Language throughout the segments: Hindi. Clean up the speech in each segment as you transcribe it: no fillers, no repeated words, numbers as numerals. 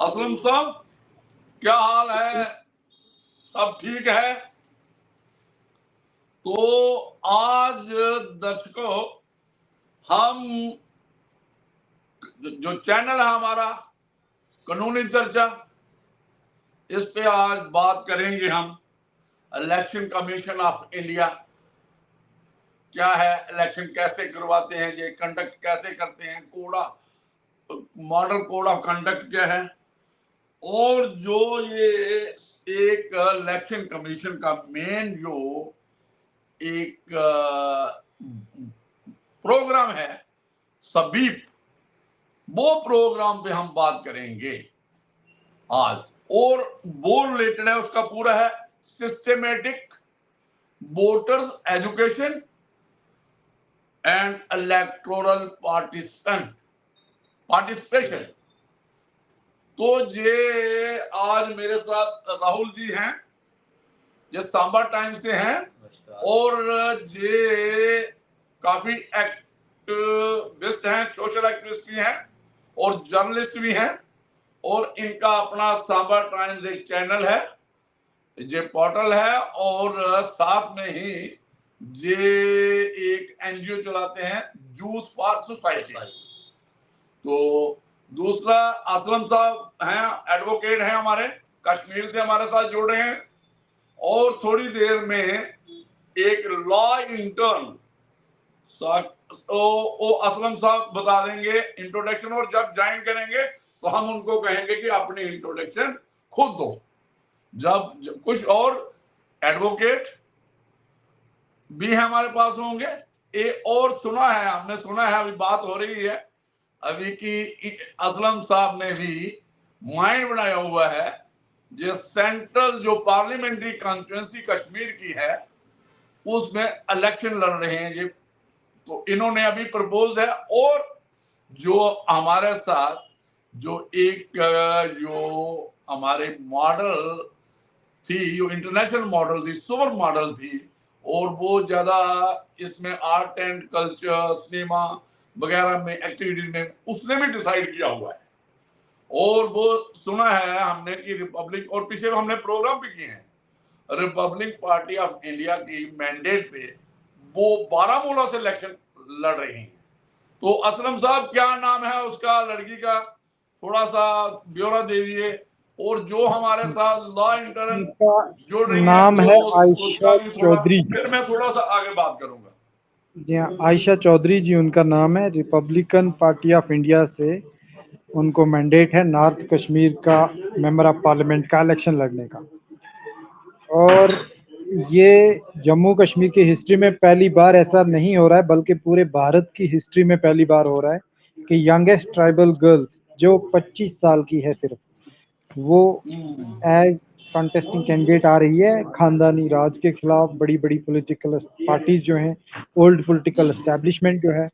असलम साहब, क्या हाल है? सब ठीक है? तो आज दर्शकों, हम जो चैनल है हमारा कानूनी चर्चा, इस पे आज बात करेंगे हम इलेक्शन कमीशन ऑफ इंडिया क्या है, इलेक्शन कैसे करवाते हैं, ये कंडक्ट कैसे करते हैं, मॉडल कोड ऑफ कंडक्ट क्या है, और जो ये एक इलेक्शन कमीशन का मेन जो एक प्रोग्राम है सबीप, वो प्रोग्राम पे हम बात करेंगे आज। और वो रिलेटेड है, उसका पूरा है systematic voters education and electoral participation. तो ये आज मेरे साथ राहुल जी हैं, ये सांबा टाइम्स से हैं, और ये काफी एक्टिविस्ट हैं, सोशल एक्टिविस्ट भी हैं और जर्नलिस्ट भी हैं, और इनका अपना सांबा टाइम्स एक चैनल है, ये पोर्टल है, और साथ में ही ये एक एनजीओ चलाते हैं, यूथ फॉर सोसाइटी। तो दूसरा असलम साहब हैं, एडवोकेट हैं, हमारे कश्मीर से हमारे साथ जुड़ रहे हैं, और थोड़ी देर में एक लॉ इंटर्न असलम साहब बता देंगे इंट्रोडक्शन, और जब ज्वाइन करेंगे तो हम उनको कहेंगे कि अपनी इंट्रोडक्शन खुद दो। जब कुछ और एडवोकेट भी हमारे पास होंगे, और हमने सुना है, अभी बात हो रही है अभी कि असलम साहब ने भी माइंड बनाया हुआ है, जो सेंट्रल जो पार्लियामेंट्री कॉन्स्टिट्यूंसी कश्मीर की है उसमें इलेक्शन लड़ रहे हैं ये, तो इन्होंने अभी प्रपोज है। और जो हमारे साथ जो हमारे मॉडल थी, जो इंटरनेशनल मॉडल थी, सुपर मॉडल थी, और वो ज्यादा इसमें आर्ट एंड कल्चर, सिनेमा वगैरह में एक्टिविटीज में उसने भी डिसाइड किया हुआ है। और वो सुना है हमने कि रिपब्लिक, और पीछे हमने प्रोग्राम भी किए हैं, रिपब्लिक पार्टी ऑफ इंडिया की मैंडेट पे वो बारामूला से इलेक्शन लड़ रही हैं। तो असलम साहब, क्या नाम है उसका लड़की का, थोड़ा सा ब्यौरा दे दिए, और जो हमारे साथ लॉ इंटर्न जुड़ रही है नाम है उसका आयशा भी थोड़ा, चौधरी। फिर मैं थोड़ा सा आगे बात करूंगा। जी हाँ, आयशा चौधरी जी उनका नाम है। रिपब्लिकन पार्टी ऑफ इंडिया से उनको मैंडेट है नॉर्थ कश्मीर का मेंबर ऑफ पार्लियामेंट का इलेक्शन लड़ने का। और ये जम्मू कश्मीर की हिस्ट्री में पहली बार ऐसा नहीं हो रहा है, बल्कि पूरे भारत की हिस्ट्री में पहली बार हो रहा है कि यंगेस्ट ट्राइबल गर्ल जो 25 साल की है सिर्फ, वो एज कॉन्टेस्टिंग कैंडिडेट आ रही है खानदानी राज के खिलाफ। बड़ी बड़ी पॉलिटिकल पार्टीज जो हैं, ओल्ड पॉलिटिकल एस्टैब्लिशमेंट जो है,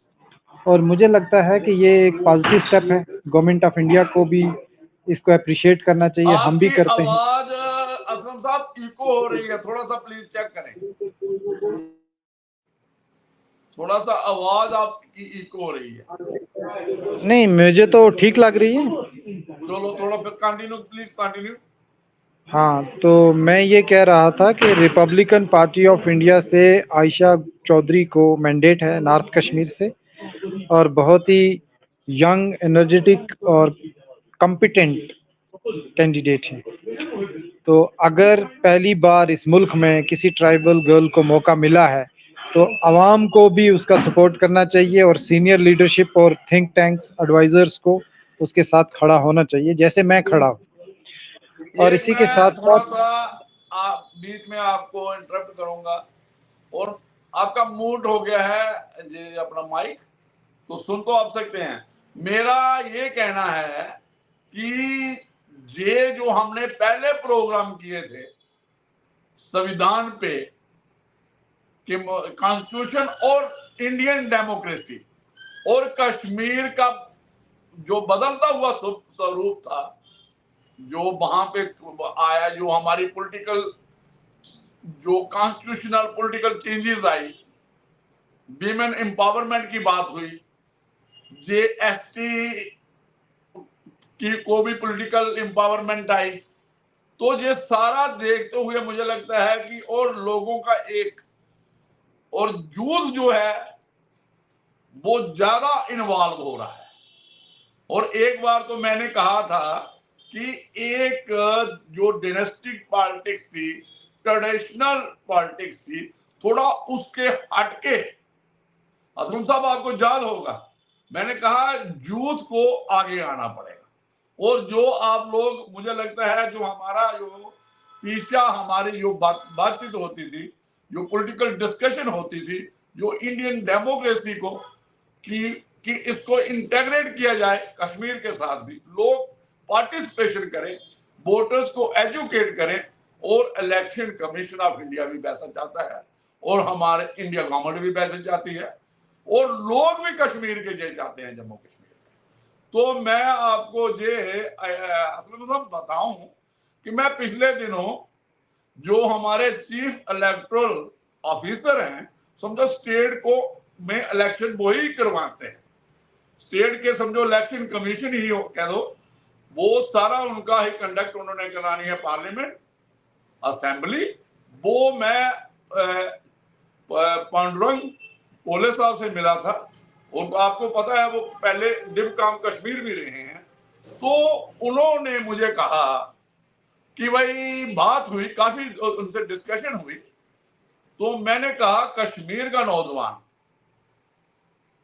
और मुझे लगता है कि ये एक पॉजिटिव स्टेप है। गवर्नमेंट ऑफ इंडिया को भी इसको अप्रिशिएट करना चाहिए, हम भी आपकी करते हैं। आवाज असलम साहब इको हो रही है, थोड़ा सा प्लीज चेक करें, थोड़ा सा आवाज आपकी इको हो रही है। नहीं, मुझे तो ठीक लग रही है। चलो थोड़ा फिर कंटिन्यू, प्लीज कंटिन्यू। हाँ, तो मैं ये कह रहा था कि रिपब्लिकन पार्टी ऑफ इंडिया से आयशा चौधरी को मैंडेट है नॉर्थ कश्मीर से, और बहुत ही यंग, एनर्जेटिक और कॉम्पिटेंट कैंडिडेट हैं। तो अगर पहली बार इस मुल्क में किसी ट्राइबल गर्ल को मौका मिला है, तो आवाम को भी उसका सपोर्ट करना चाहिए, और सीनियर लीडरशिप और थिंक टैंक्स एडवाइजर्स को उसके साथ खड़ा होना चाहिए, जैसे मैं खड़ा हूँ। और एक इसी के मैं साथ थोड़ा साथ सा बीच में आपको इंटरप्ट करूंगा, और आपका मूड हो गया है जी अपना माइक, तो सुन तो आप सकते हैं। मेरा ये कहना है कि ये जो हमने पहले प्रोग्राम किए थे संविधान पे, कि कॉन्स्टिट्यूशन और इंडियन डेमोक्रेसी और कश्मीर का जो बदलता हुआ स्वरूप था, जो वहां पे आया, जो हमारी पॉलिटिकल, जो कॉन्स्टिट्यूशनल पॉलिटिकल चेंजेस आई, वीमेन एम्पावरमेंट की बात हुई, जीएसटी कि को भी पॉलिटिकल एम्पावरमेंट आई। तो ये सारा देखते हुए मुझे लगता है कि और लोगों का एक और जूस जो है वो ज्यादा इन्वॉल्व हो रहा है। और एक बार तो मैंने कहा था कि एक जो डायनेस्टिक पॉलिटिक्स थी, ट्रेडिशनल पॉलिटिक्स थी, थोड़ा उसके हटके, असलम साहब आपको याद होगा मैंने कहा यूथ को आगे आना पड़ेगा। और जो आप लोग, मुझे लगता है जो हमारा जो पीछा हमारी जो बातचीत होती थी, जो पॉलिटिकल डिस्कशन होती थी, जो इंडियन डेमोक्रेसी को कि इसको इंटेग्रेट किया जाए कश्मीर के साथ भी, लोग पार्टिसिपेशन करें, वोटर्स को एजुकेट करें, और इलेक्शन कमीशन ऑफ इंडिया भी पैसा चाहता है, और हमारे इंडिया गवर्नमेंट भी पैसे चाहती है, और लोग भी कश्मीर के जे चाहते हैं, जम्मू कश्मीर। तो मैं आपको ये असलम साहब बताऊं कि मैं पिछले दिनों जो हमारे चीफ इलेक्टोरल ऑफिसर हैं, समझो स्टेट को में इलेक्शन वो ही करवाते हैं, स्टेट के समझो इलेक्शन कमीशन ही हो कह दो, वो सारा उनका ही कंडक्ट उन्होंने करानी है, पार्लियामेंट असेंबली। वो मैं पांडुरंग पोले साहब से मिला था, और आपको पता है वो पहले डिप काम कश्मीर भी रहे हैं। तो उन्होंने मुझे कहा कि भाई बात हुई, काफी उनसे डिस्कशन हुई, तो मैंने कहा कश्मीर का नौजवान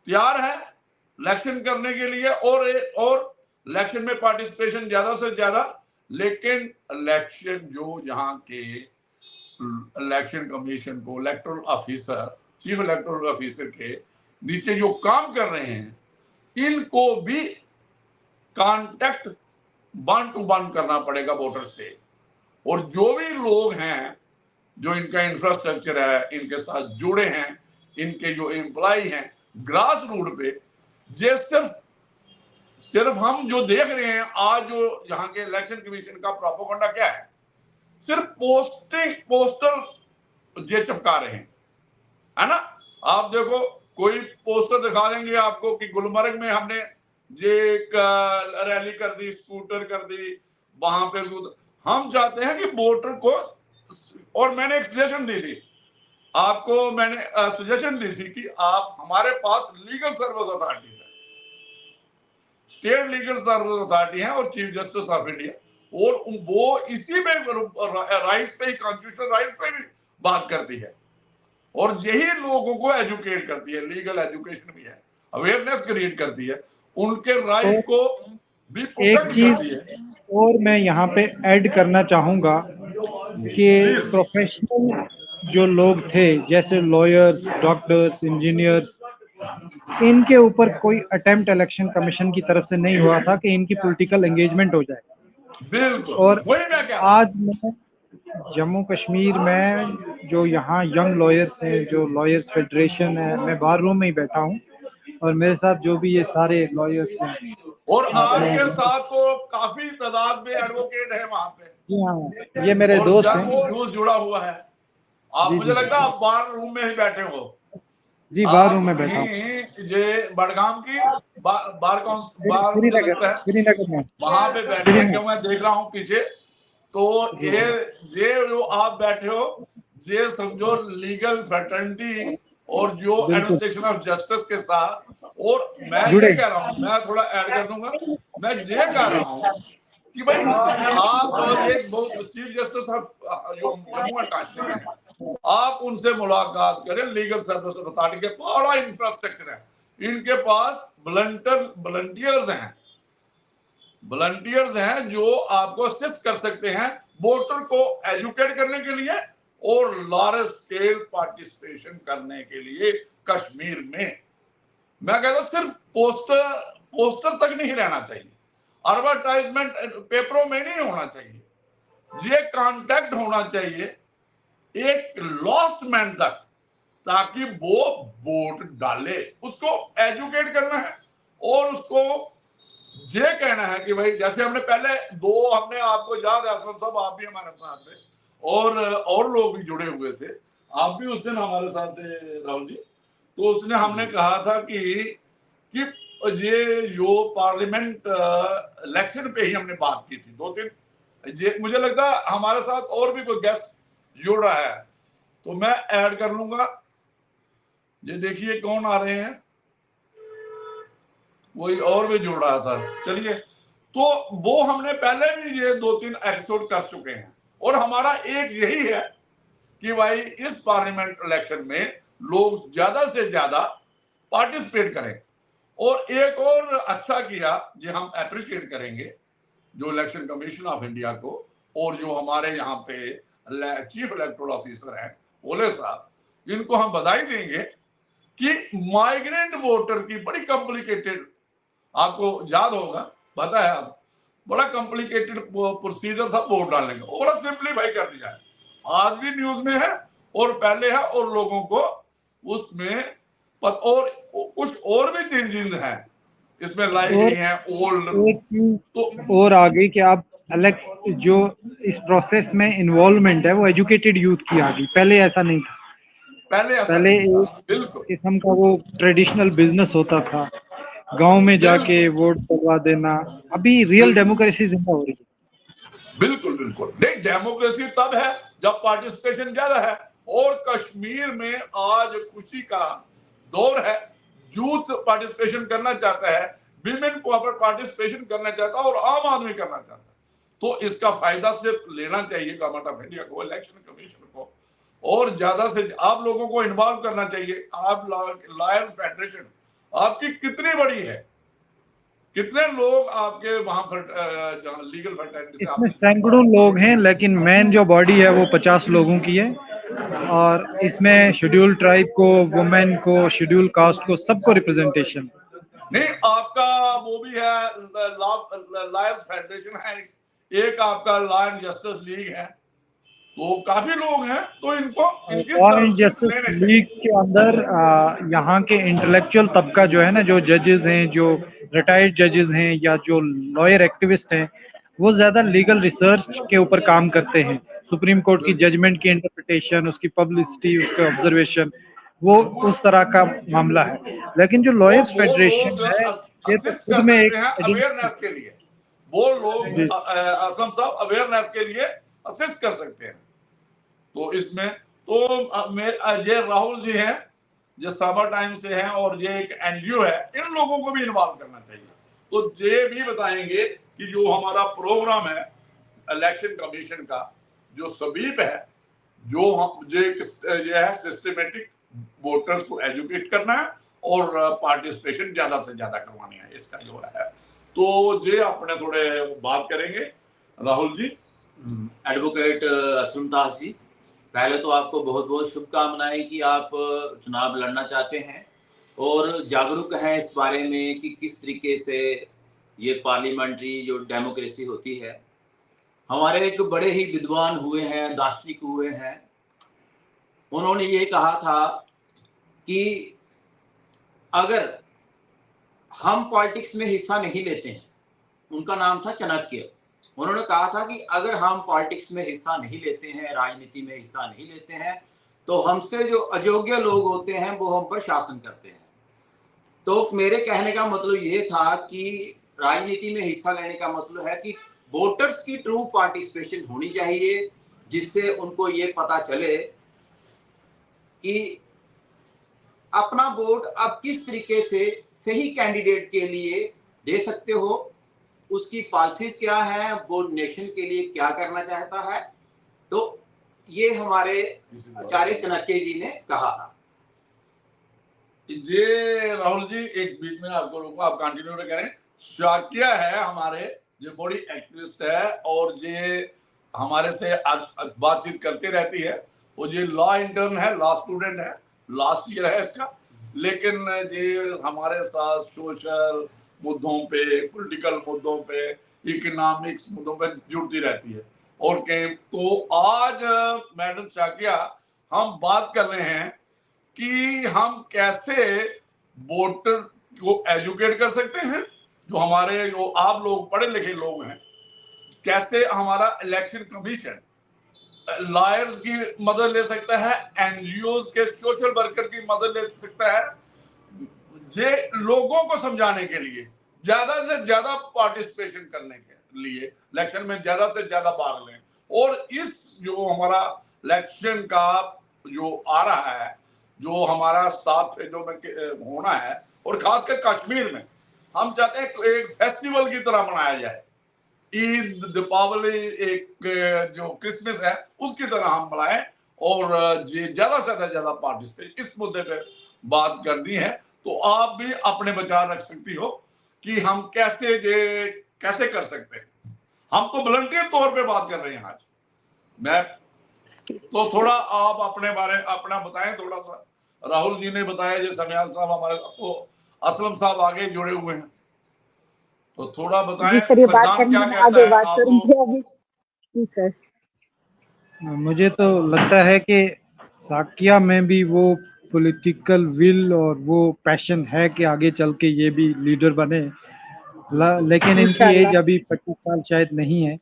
तैयार है इलेक्शन करने के लिए, और इलेक्शन में पार्टिसिपेशन ज्यादा से ज्यादा, लेकिन इलेक्शन जो यहाँ के इलेक्शन कमीशन को electoral officer, chief electoral officer के नीचे जो काम कर रहे हैं, इनको भी कांटेक्ट 1 to 1 करना पड़ेगा वोटर से। और जो भी लोग हैं जो इनका इंफ्रास्ट्रक्चर है, इनके साथ जुड़े हैं, इनके जो एम्प्लॉय हैं ग्रास रूट पे, ये सिर्फ हम जो देख रहे हैं आज, जो यहाँ के इलेक्शन कमीशन का प्रोपेगेंडा क्या है, सिर्फ पोस्टर ये चिपका रहे हैं, है ना। आप देखो कोई पोस्टर दिखा देंगे आपको कि गुलमर्ग में हमने ये एक रैली कर दी, स्कूटर कर दी, वहां पे हम चाहते हैं कि वोटर को, और मैंने एक सजेशन दी थी आपको, मैंने सजेशन दी थी कि आप, हमारे पास लीगल सर्विस अथॉरिटी है, स्टेट लीगल सर्विस अथॉरिटी है, और चीफ जस्टिस ऑफ इंडिया, और वो इसी में राइट्स पे ही, कॉन्स्टिट्यूशनल राइट्स पे भी बात करती है, और यही लोगों को एजुकेट करती है, लीगल एजुकेशन भी है, अवेयरनेस क्रिएट करती है, उनके राइट को भी एक चीज और मैं यहाँ पे ऐड करना चाहूंगा कि प्रोफेशनल जो लोग थे, जैसे लॉयर्स, डॉक्टर्स, इंजीनियर्स, इनके ऊपर कोई अटेम्प्ट इलेक्शन कमीशन की तरफ से नहीं हुआ था कि इनकी पॉलिटिकल एंगेजमेंट हो जाए। बिल्कुल। और आज मैं जम्मू कश्मीर में जो यहाँ यंग लॉयर्स हैं, जो लॉयर्स फेडरेशन है, मैं बार रूम में ही बैठा हूँ, और मेरे साथ जो भी ये सारे लॉयर्स हैं, और आपके साथ तो काफी तादाद में एडवोकेट है वहां पे। जी हाँ, ये मेरे दोस्त हैं, जो जुड़ा हुआ है। आप, मुझे लगता है आप बार रूम में ही बैठे हो। जी, बार रूम में बैठा हूँ। ये बड़गाम की बार श्रीनगर में वहां पे बैठे हैं, मैं देख रहा हूँ पीछे। तो ये जो आप बैठे हो, ये समझो लीगल फ्रेटर्निटी और जो एडमिनिस्ट्रेशन ऑफ जस्टिस के साथ, और मैं ये कह रहा हूँ, मैं थोड़ा ऐड कर दूंगा, मैं ये कह रहा हूँ कि भाई आप एक बहुत चीफ जस्टिस ऑफ जो जम्मू एंड कश्मीर है, आप उनसे मुलाकात करें, लीगल सर्विस अथॉरिटी के बड़ा इंफ्रास्ट्रक्चर है, इनके पास वॉलंटियर्स हैं जो आपको असिस्ट कर सकते हैं वोटर को एजुकेट करने के लिए और लार्ज स्केल पार्टिसिपेशन करने के लिए कश्मीर में। मैं कहता हूं सिर्फ पोस्टर तक नहीं रहना चाहिए, एडवर्टाइजमेंट पेपरों में नहीं होना चाहिए, ये कांटेक्ट होना चाहिए एक लॉस्ट मैन तक, ताकि वो वोट डाले, उसको एजुकेट करना है, और उसको ये कहना है कि भाई, जैसे हमने पहले हमने आपको याद है असलम साहब, आप भी हमारे साथ थे, और लोग भी जुड़े हुए थे, आप भी उस दिन हमारे साथ थे राहुल जी। तो उसने हमने कहा था कि ये जो पार्लियामेंट इलेक्शन पे ही हमने बात की थी 2-3, मुझे लगता है हमारे साथ और भी कोई गेस्ट जुड़ रहा है तो मैं ऐड कर लूंगा। ये देखिए कौन आ रहे हैं, वही और भी जुड़ रहा था। चलिए, तो वो हमने पहले भी ये 2-3 एपिसोड कर चुके हैं और हमारा एक यही है कि भाई इस पार्लियामेंट इलेक्शन में लोग ज्यादा से ज्यादा पार्टिसिपेट करें। और एक और अच्छा किया, ये हम अप्रिशिएट करेंगे जो इलेक्शन कमीशन ऑफ इंडिया को और जो हमारे यहाँ पे चीफ इलेक्टोरल ऑफिसर हैं ओले साहब, इनको हम बधाई देंगे कि माइग्रेंट वोटर की बड़ी कॉम्प्लिकेटेड, आपको याद होगा, पता है आप, बड़ा कॉम्प्लिकेटेड प्रोसीजर था वोट डालने का, बड़ा सिंप्लीफाई कर दिया है। आज भी न्यूज में है और पहले है और लोगों को उसमें और कुछ और भी चेंजेस हैं इसमें लाई गई हैं ओल्ड तो और आगे कि आप अलग जो इस प्रोसेस में इन्वॉल्वमेंट है वो एजुकेटेड यूथ की आ गई, पहले ऐसा नहीं था। पहले बिल्कुल किस्म का वो ट्रेडिशनल बिजनेस होता था, गांव में जाके वोट डलवा देना। अभी रियल डेमोक्रेसी जिंदा हो रही है। बिल्कुल बिल्कुल नहीं, डेमोक्रेसी तब है जब पार्टिसिपेशन ज्यादा है और कश्मीर में आज खुशी का दौर है। यूथ पार्टिसिपेशन करना चाहता है, विमेन पार्टिसिपेशन करना चाहता है और आम आदमी करना चाहता है। तो इसका फायदा सिर्फ लेना चाहिए गवर्नमेंट ऑफ इंडिया को, इलेक्शन कमीशन को, और ज्यादा से आप लोगों को इन्वॉल्व करना चाहिए। आप लॉयर्स फेडरेशन आपकी कितनी बड़ी है, कितने लोग आपके वहां पर लीगल फर्टेनिटी इसमें सैकड़ों लोग हैं, लेकिन मेन जो बॉडी है वो 50 लोगों की है और इसमें शेड्यूल ट्राइब को, वुमेन को, शेड्यूल कास्ट को, सबको रिप्रेजेंटेशन। नहीं, आपका वो भी है, लॉयर्स फेडरेशन है, एक आपका लॉ एंड जस्टिस लीग है, तो काफी लोग हैं। तो इनको लॉ एंड जस्टिस लीग के अंदर यहाँ के इंटेलेक्चुअल तबका जो है ना, जो जजेस हैं, जो रिटायर्ड जजेस हैं या जो लॉयर एक्टिविस्ट हैं, वो ज्यादा लीगल रिसर्च के ऊपर काम करते हैं। सुप्रीम कोर्ट की जजमेंट की इंटरप्रिटेशन, उसकी पब्लिसिटी, उसका ऑब्जर्वेशन, वो उस तरह का मामला है। लेकिन जो लॉयर्स फेडरेशन है ये तो खुद में एक अवेयरनेस के लिए, वो लोग असलम साहब अवेयरनेस के लिए असिस्ट कर सकते हैं। तो इसमें तो ये राहुल जी हैं जो साबर टाइम से हैं और ये एक एनजीओ है, इन लोगों को भी इन्वॉल्व करना चाहिए। तो ये भी बताएंगे कि जो हमारा प्रोग्राम है इलेक्शन कमीशन का, जो स्वीप है, जो हम ये है सिस्टमेटिक वोटर्स को एजुकेट करना है और पार्टिसिपेशन ज्यादा से ज्यादा करवानी है, इसका जो है। तो ये अपने थोड़े बात करेंगे राहुल जी। एडवोकेट असलम दास जी, पहले तो आपको बहुत बहुत शुभकामनाएं कि आप चुनाव लड़ना चाहते हैं और जागरूक हैं इस बारे में कि किस तरीके से ये पार्लियामेंट्री जो डेमोक्रेसी होती है। हमारे एक बड़े ही विद्वान हुए हैं, दार्शनिक हुए हैं, उन्होंने ये कहा था कि अगर हम पॉलिटिक्स में हिस्सा नहीं लेते हैं, उनका नाम था चाणक्य, उन्होंने कहा था कि अगर हम पॉलिटिक्स में हिस्सा नहीं लेते हैं, राजनीति में हिस्सा नहीं लेते हैं, तो हमसे जो अयोग्य लोग होते हैं वो हम पर शासन करते हैं। तो मेरे कहने का मतलब ये था कि राजनीति में हिस्सा लेने का मतलब है कि वोटर्स की ट्रू पार्टिसिपेशन होनी चाहिए, जिससे उनको ये पता चले कि अपना वोट आप किस तरीके से सही कैंडिडेट के लिए दे सकते हो, उसकी पॉलिसीज क्या है, वो नेशन के लिए क्या करना चाहता है। तो ये हमारे आचार्य चाणक्य जी ने कहा था। ये राहुल जी एक बीच में आपको लोगों आप कंटिन्यू करें। चाणक्य है हमारे, जो बड़ी एक्टिविस्ट है और ये हमारे से बातचीत करती रहती है। वो ये लॉ इंटर्न है, लॉ स्टूडेंट है, लास्ट ईयर है इसका, लेकिन ये हमारे साथ सोशल मुद्दों पे, पॉलिटिकल मुद्दों पे, इकोनॉमिक्स मुद्दों पे जुड़ती रहती है। और तो आज मैडम चाणक्य हम बात कर रहे हैं कि हम कैसे वोटर को एजुकेट कर सकते हैं, जो हमारे जो आप लोग पढ़े लिखे लोग हैं, कैसे हमारा इलेक्शन कमीशन लॉयर्स की मदद ले सकता है, एनजीओ के सोशल वर्कर की मदद ले सकता है, ये लोगों को समझाने के लिए, ज्यादा से ज्यादा पार्टिसिपेशन करने के लिए, इलेक्शन में ज्यादा से ज्यादा भाग लें। और इस जो हमारा इलेक्शन का जो आ रहा है, जो हमारा 7 फेजों में होना है, और खासकर कश्मीर में हम चाहते हैं एक फेस्टिवल की तरह मनाया जाए। ईद, दीपावली, एक जो क्रिसमस है उसकी तरह हम मनाएं, और ज्यादा से ज्यादा पार्टिसिपेट इस मुद्दे पे बात करनी है। तो आप भी अपने विचार रख सकती हो कि हम कैसे कर सकते हैं। हम तो वॉलंटियर तौर पे बात कर रहे हैं आज। मैं तो थोड़ा आप अपने बारे अपना बताएं थोड़ा सा। राहुल जी ने बताया, जैसे समियाल साहब हमारे, तो असलम साहब आगे जुड़े हुए हैं, तो थोड़ा बताएं सद्दाम क्या कहता है आपको। जी सर। मुझे तो लगता है कि साकिया में भी वो पॉलिटिकल विल और वो पैशन है कि आगे चल के ये भी लीडर बने, लेकिन इनकी एज अभी 25 साल शायद नहीं है।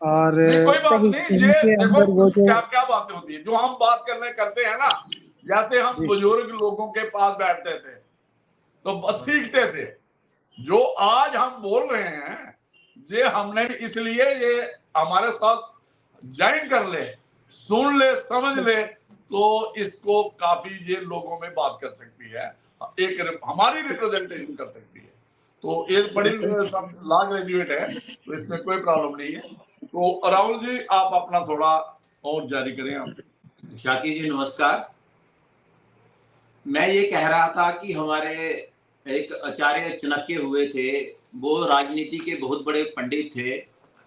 और नहीं, कोई बात नहीं, ये देखो वो क्या बातें होती है जो हम बात करते हैं ना, जैसे हम बुजुर्ग लोगों के पास बैठते थे तो बस सीखते थे। जो आज हम बोल रहे हैं ये हमने इसलिए ये हमारे साथ ज्वाइन कर ले, सुन ले, समझ ले, तो इसको काफी ये लोगों में बात कर सकती है, एक हमारी रिप्रेजेंटेशन कर सकती है। तो एक बड़ी लॉ ग्रेजुएट है, तो इसमें कोई प्रॉब्लम नहीं है। तो राहुल जी आप अपना थोड़ा और जारी करें। आप शाकिर जी नमस्कार। मैं ये कह रहा था कि हमारे एक आचार्य चाणक्य हुए थे, वो राजनीति के बहुत बड़े पंडित थे।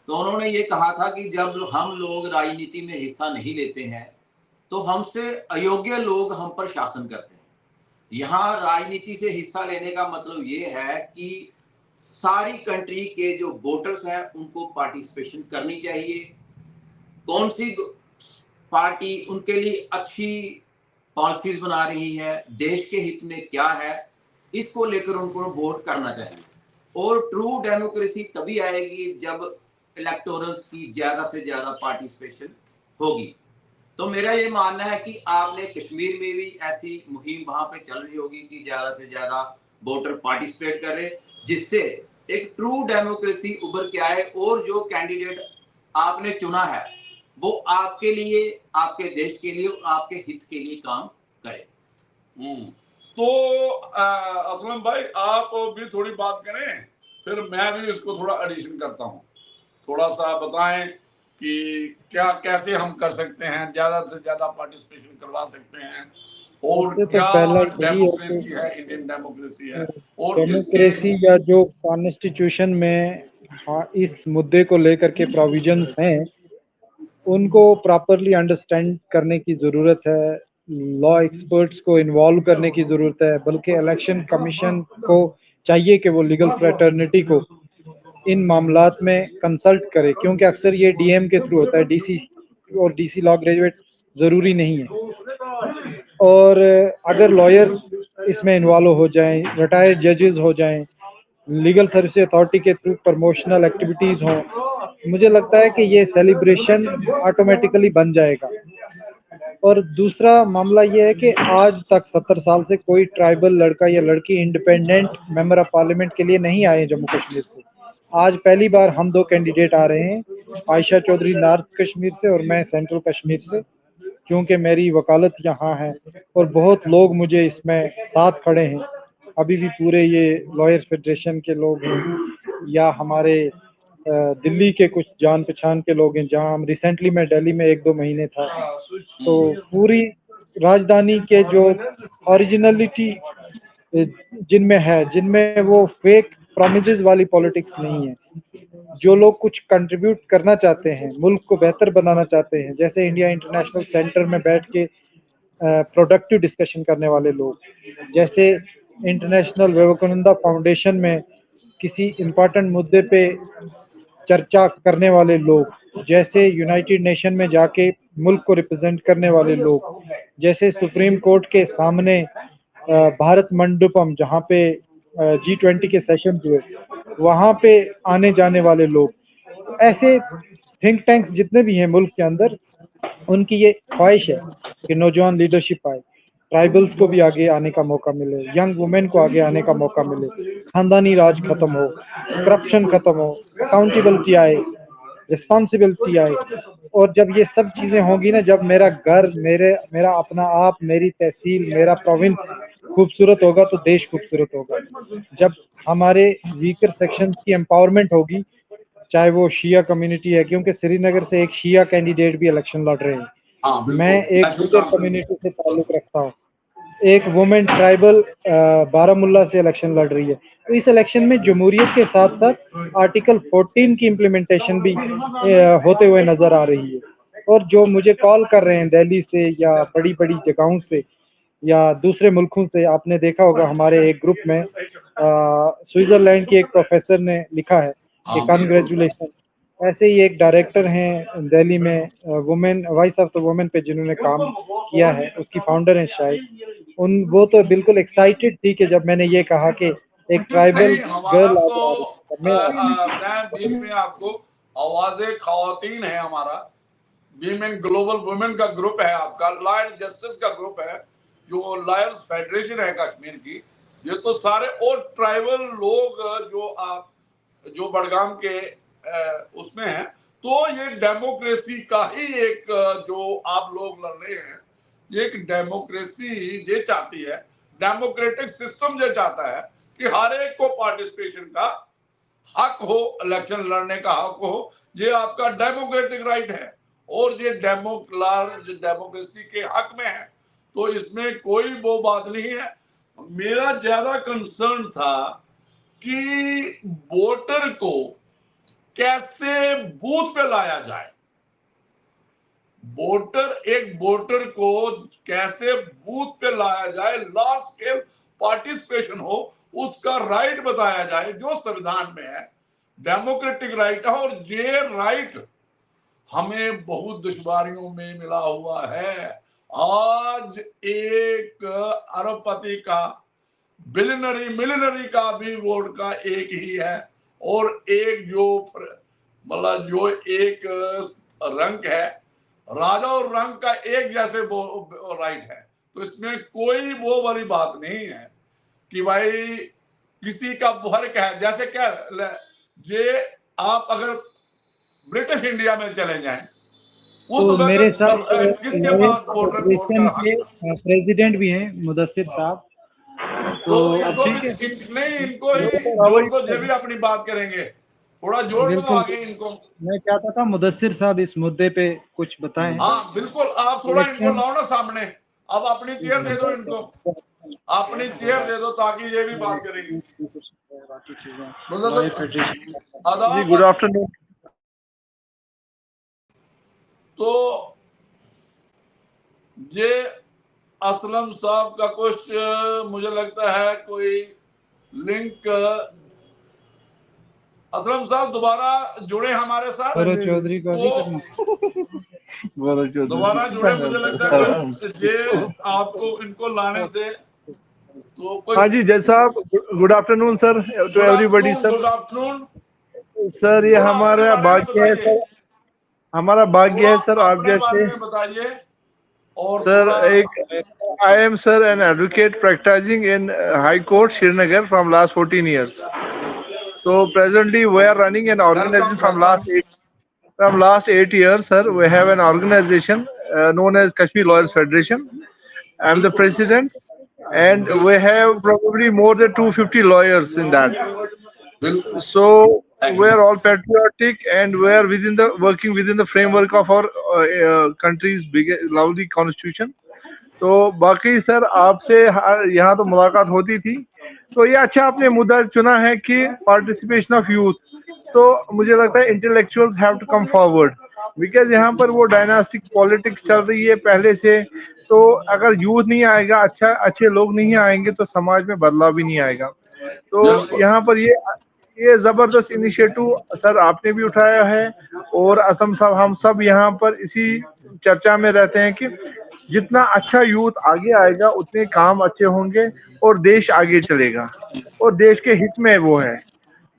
तो उन्होंने ये कहा था कि जब हम लोग राजनीति में हिस्सा नहीं लेते हैं तो हमसे अयोग्य लोग हम पर शासन करते हैं। यहाँ राजनीति से हिस्सा लेने का मतलब ये है कि सारी कंट्री के जो वोटर्स हैं उनको पार्टिसिपेशन करनी चाहिए। कौन सी पार्टी उनके लिए अच्छी पॉलिसीज बना रही है, देश के हित में क्या है, इसको लेकर उनको वोट करना चाहिए। और ट्रू डेमोक्रेसी तभी आएगी जब इलेक्टोरल्स की ज्यादा से ज्यादा पार्टिसिपेशन होगी। तो मेरा ये मानना है कि आपने कश्मीर में भी ऐसी मुहिम वहां पे चल रही होगी कि ज्यादा से ज्यादा वोटर पार्टिसिपेट करे, जिससे एक ट्रू डेमोक्रेसी उभर के आए और जो कैंडिडेट आपने चुना है वो आपके लिए, आपके देश के लिए, आपके हित के लिए काम करे। तो असलम भाई आप भी थोड़ी बात करें, फिर मैं भी इसको थोड़ा एडिशन करता हूँ। थोड़ा सा बताएं कि क्या कैसे हम कर सकते हैं, ज्यादा से ज्यादा पार्टिसिपेशन करवा सकते हैं, और तो क्या पहला डेमोक्रेसी है, इंडियन डेमोक्रेसी है, और डेमोक्रेसी या जो कॉन्स्टिट्यूशन में इस मुद्दे को लेकर के प्रोविजंस हैं उनको प्रॉपरली अंडरस्टैंड करने की ज़रूरत है। लॉ एक्सपर्ट्स को इन्वॉल्व करने की ज़रूरत है, बल्कि इलेक्शन कमीशन को चाहिए कि वो लीगल फ्रेटर्निटी को इन मामलात में कंसल्ट करे, क्योंकि अक्सर ये डीएम के थ्रू होता है। डीसी और डीसी लॉ ग्रेजुएट ज़रूरी नहीं है। और अगर लॉयर्स इसमें इन्वॉल्व हो जाएं, रिटायर्ड जजेस हो जाएं, लीगल सर्विस अथॉरिटी के थ्रू प्रमोशनल एक्टिविटीज़ हों, मुझे लगता है कि ये सेलिब्रेशन ऑटोमेटिकली बन जाएगा। और दूसरा मामला ये है कि आज तक 70 साल से कोई ट्राइबल लड़का या लड़की इंडिपेंडेंट मेंबर ऑफ पार्लियामेंट के लिए नहीं आए जम्मू कश्मीर से। आज पहली बार हम 2 कैंडिडेट आ रहे हैं, आयशा चौधरी नॉर्थ कश्मीर से और मैं सेंट्रल कश्मीर से, क्योंकि मेरी वकालत यहाँ है और बहुत लोग मुझे इसमें साथ खड़े हैं। अभी भी पूरे ये लॉयर्स फेडरेशन के लोग हैं या हमारे दिल्ली के कुछ जान पहचान के लोग हैं, जहाँ हम रिसेंटली मैं दिल्ली में 1-2 महीने था, तो पूरी राजधानी के जो ओरिजिनलिटी जिनमें है, जिनमें वो फेक प्रॉमिसेस वाली पॉलिटिक्स नहीं है, जो लोग कुछ कंट्रीब्यूट करना चाहते हैं, मुल्क को बेहतर बनाना चाहते हैं, जैसे इंडिया इंटरनेशनल सेंटर में बैठ के प्रोडक्टिव डिस्कशन करने वाले लोग, जैसे इंटरनेशनल विवेकानंदा फाउंडेशन में किसी इम्पोर्टेंट मुद्दे पे चर्चा करने वाले लोग, जैसे यूनाइटेड नेशन में जाके मुल्क को रिप्रेजेंट करने वाले लोग, जैसे सुप्रीम कोर्ट के सामने भारत मंडपम जहाँ पे G20 के सेशन हुए वहाँ पे आने जाने वाले लोग, तो ऐसे थिंक टैंक्स जितने भी हैं मुल्क के अंदर, उनकी ये ख्वाहिश है कि नौजवान लीडरशिप आए। ट्राइबल्स को भी आगे आने का मौका मिले, यंग वुमेन को आगे आने का मौका मिले, खानदानी राज खत्म हो, करप्शन खत्म हो, अकाउंटेबिलिटी आए, रिस्पॉन्सिबिलिटी आए। और जब ये सब चीजें होंगी ना, जब मेरा घर, मेरा अपना आप, मेरी तहसील, मेरा प्रोविंस खूबसूरत होगा तो देश खूबसूरत होगा। जब हमारे वीकर सेक्शंस की एम्पावरमेंट होगी, चाहे वो शिया कम्युनिटी है, क्योंकि श्रीनगर से एक शिया कैंडिडेट भी इलेक्शन लड़ रहे हैं। हाँ, बिल्कुल। मैं एक गुजर कम्युनिटी से ताल्लुक रखता हूँ। एक वुमेन ट्राइबल बारामुल्ला से इलेक्शन लड़ रही है। तो इस इलेक्शन में जमहूरियत के साथ साथ आर्टिकल 14 की इम्प्लीमेंटेशन भी होते हुए नजर आ रही है। और जो मुझे कॉल कर रहे हैं दिल्ली से या बड़ी बड़ी जगहों से या दूसरे मुल्कों से, आपने देखा होगा हमारे एक ग्रुप में स्विट्जरलैंड की एक प्रोफेसर ने लिखा है कि हाँ, कॉन्ग्रेचुलेशन। ऐसे ही एक डायरेक्टर हैं दिल्ली में, women voice of the women पे जिन्होंने काम किया है, उसकी फाउंडर हैं शायद। वो तो बिल्कुल एक्साइटेड थी कि जब मैंने ये कहा कि एक ट्राइबल नहीं, हमारा गर्ल तो मैं बीच में आपको, आवाज़े खवातीन है हमारा, वीमेन ग्लोबल वुमेन का ग्रुप है आपका, लॉ एंड जस्टिस का ग्रुप है, जो लॉयर्स फेडरेशन है कश्मीर की। ये तो सारे और ट्राइबल लोग जो बड़गाम के उसमें हैं। तो ये डेमोक्रेसी का ही एक जो आप लोग लड़ रहे हैं, ये एक डेमोक्रेसी ये चाहती है, डेमोक्रेटिक सिस्टम ये चाहता है कि हर एक को पार्टिसिपेशन का हक हो, इलेक्शन लड़ने का हक हो। ये आपका डेमोक्रेटिक राइट है और ये डेमोक्रेसी के हक में है, तो इसमें कोई वो बात नहीं है। मेरा ज्यादा कंसर्न था कि वोटर को कैसे बूथ पे लाया जाए, एक वोटर को कैसे बूथ पे लाया जाए, लार्ज स्केल पार्टिसिपेशन हो, उसका राइट बताया जाए जो संविधान में है, डेमोक्रेटिक राइट है। और ये राइट हमें बहुत दुश्वारियों में मिला हुआ है। आज एक अरबपति का, मिलिनरी का भी वोट का एक ही है, और एक जो एक रंग है, राजा और रंग का एक जैसे राइट है। तो इसमें कोई वो वाली बात नहीं है कि भाई किसी का फर्क है। जैसे क्या ये आप अगर ब्रिटिश इंडिया में चले जाएं, उस तो मेरे साथ किसके पास वोटर वोट का हक है? प्रेसिडेंट भी हैं मुदस्सिर साहब, तो अब ठीक है। नहीं, इनको ही जोड़ दो, ये भी अपनी बात करेंगे, थोड़ा जोड़ दो बिल्कुल, आगे इनको। मैं चाहता था मुदस्सिर साहब इस मुद्दे पे कुछ बताएं। हाँ बिल्कुल, आप थोड़ा इनको लाओ ना सामने, अब अपनी चेयर दे दो इनको, अपनी चेयर दे दो ताकि ये भी बात करेंगे। जी, गुड आफ्टरनून। तो ये असलम साहब का कुछ मुझे लगता है कोई लिंक। असलम साहब दोबारा जुड़े हमारे साथ, चौधरी को दोबारा जुड़े। मुझे लगता है ये आपको इनको लाने से तो कोई। हाँ जी, जय साहब, good afternoon sir to everybody. Sir, good afternoon sir ये हमारा भाग्य है सर, हमारा भाग्य है सर आप जैसे। बताइए। और सर एक I am sir an advocate practicing in high court Srinagar from last 14 years. So presently we are running an organization from last 8 years, sir. We have an organization known as Kashmir Lawyers Federation. I am the president, and we have probably more than 250 lawyers in that. So we are all patriotic, and we are working within the framework of our country's biggest lovely constitution. तो बाकी सर आपसे यहाँ तो मुलाकात होती थी, तो ये अच्छा आपने मुद्दा चुना है कि पार्टिसिपेशन ऑफ यूथ। तो मुझे लगता है intellectuals have to come forward, because यहाँ पर वो डायनास्टिक पॉलिटिक्स चल रही है पहले से। तो अगर यूथ नहीं आएगा, अच्छे लोग नहीं आएंगे, तो समाज में बदलाव भी नहीं आएगा। तो यहाँ पर ये जबरदस्त इनिशिएटिव सर आपने भी उठाया है, और असम साहब हम सब यहाँ पर इसी चर्चा में रहते हैं कि जितना अच्छा यूथ आगे आएगा उतने काम अच्छे होंगे और देश आगे चलेगा, और देश के हित में वो है।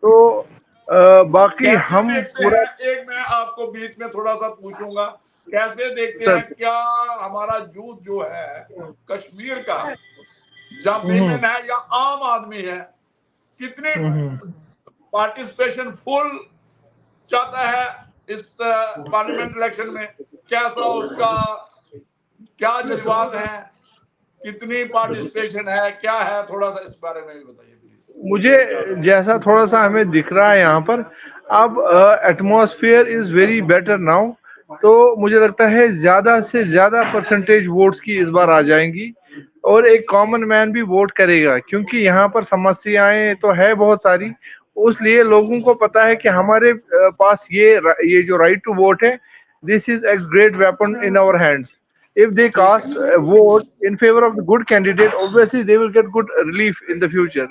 तो बाकी हम पूरा एक मैं आपको बीच में थोड़ा सा पूछूंगा, कैसे देखते सर। हैं, क्या हमारा यूथ जो है कश्मीर का, जहाँ वीमेन है या आम आदमी है, कितनी पार्टिसिपेशन फुल चाहता है इस पार्लियामेंट इलेक्शन में, कैसा उसका क्या जज्बात है, कितनी पार्टिसिपेशन है, क्या है, थोड़ा सा इस बारे में भी बताइए प्लीज। मुझे जैसा थोड़ा सा हमें दिख रहा है यहाँ पर, अब atmosphere is very better now, तो मुझे लगता है ज्यादा से ज्यादा परसेंटेज वोट्स की इस बार आ जाएंगी और एक कॉमन मैन भी वोट करेगा, क्योंकि यहाँ पर समस्याएं तो है बहुत सारी, उसलिए लोगों को पता है कि हमारे पास ये जो राइट टू वोट है, this is a great weapon in our hands. If they cast a vote in favor of the good candidate, obviously they will get good relief in the future.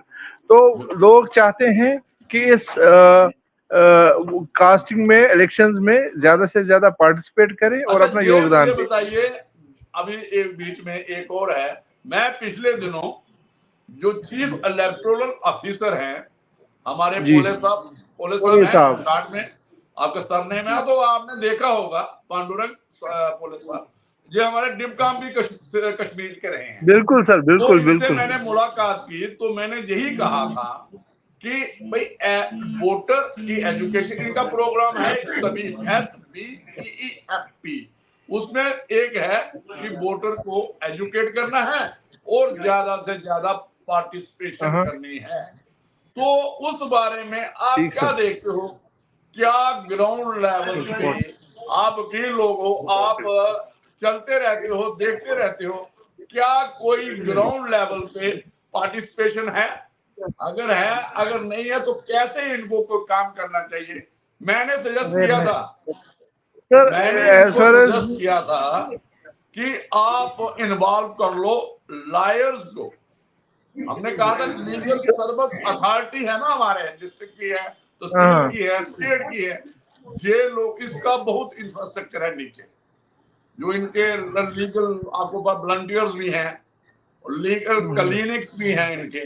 तो लोग चाहते हैं कि इस कास्टिंग में, इलेक्शंस में ज्यादा से ज्यादा पार्टिसिपेट करें और अपना योगदान मुझे दें। बताइए, अभी एक बीच में एक और है, मैं पिछले दिनों जो चीफ इलेक्टोरल ऑफिसर हैं हमारे जी। पुलिस पुलिस हैं साहब। कार्ड में, आपका सरनेम है तो आपने देखा होगा, पांडुरंग पुलिस साहब, जो हमारे डिमकाम भी कश्मीर के रहे हैं। बिल्कुल सर, बिल्कुल तो इनसे बिल्कुल। मैंने मुलाकात की तो मैंने यही कहा था कि भाई वोटर की एजुकेशन इनका प्रोग्राम है, सभी SBEEFP, उसमें एक है कि वोटर को एजुकेट करना है और ज्यादा से ज्यादा पार्टिसिपेशन करनी है। तो उस बारे में आप ठीक क्या सर। देखते हो, क्या ग्राउंड लेवल पे आप भी लोग हो, आप चलते रहते हो, देखते रहते हो, क्या कोई ग्राउंड लेवल पे पार्टिसिपेशन है? अगर है, अगर नहीं है तो कैसे इनको कोई काम करना चाहिए? मैंने सजेस्ट किया था, सर मैंने as इनको far as सजेस्ट किया था कि आप इन्वॉल्व कर लो लायर्स को। हमने कहा था लीगल सर्विस अथॉरिटी है ना हमारे डिस्ट्रिक्ट की है, तो सिविल की है, स्टेट की है, ये लोग, इसका बहुत इंफ्रास्ट्रक्चर है नीचे, जो इनके लीगल आपको पास वॉलंटियर्स भी हैं, लीगल क्लिनिक्स भी हैं इनके,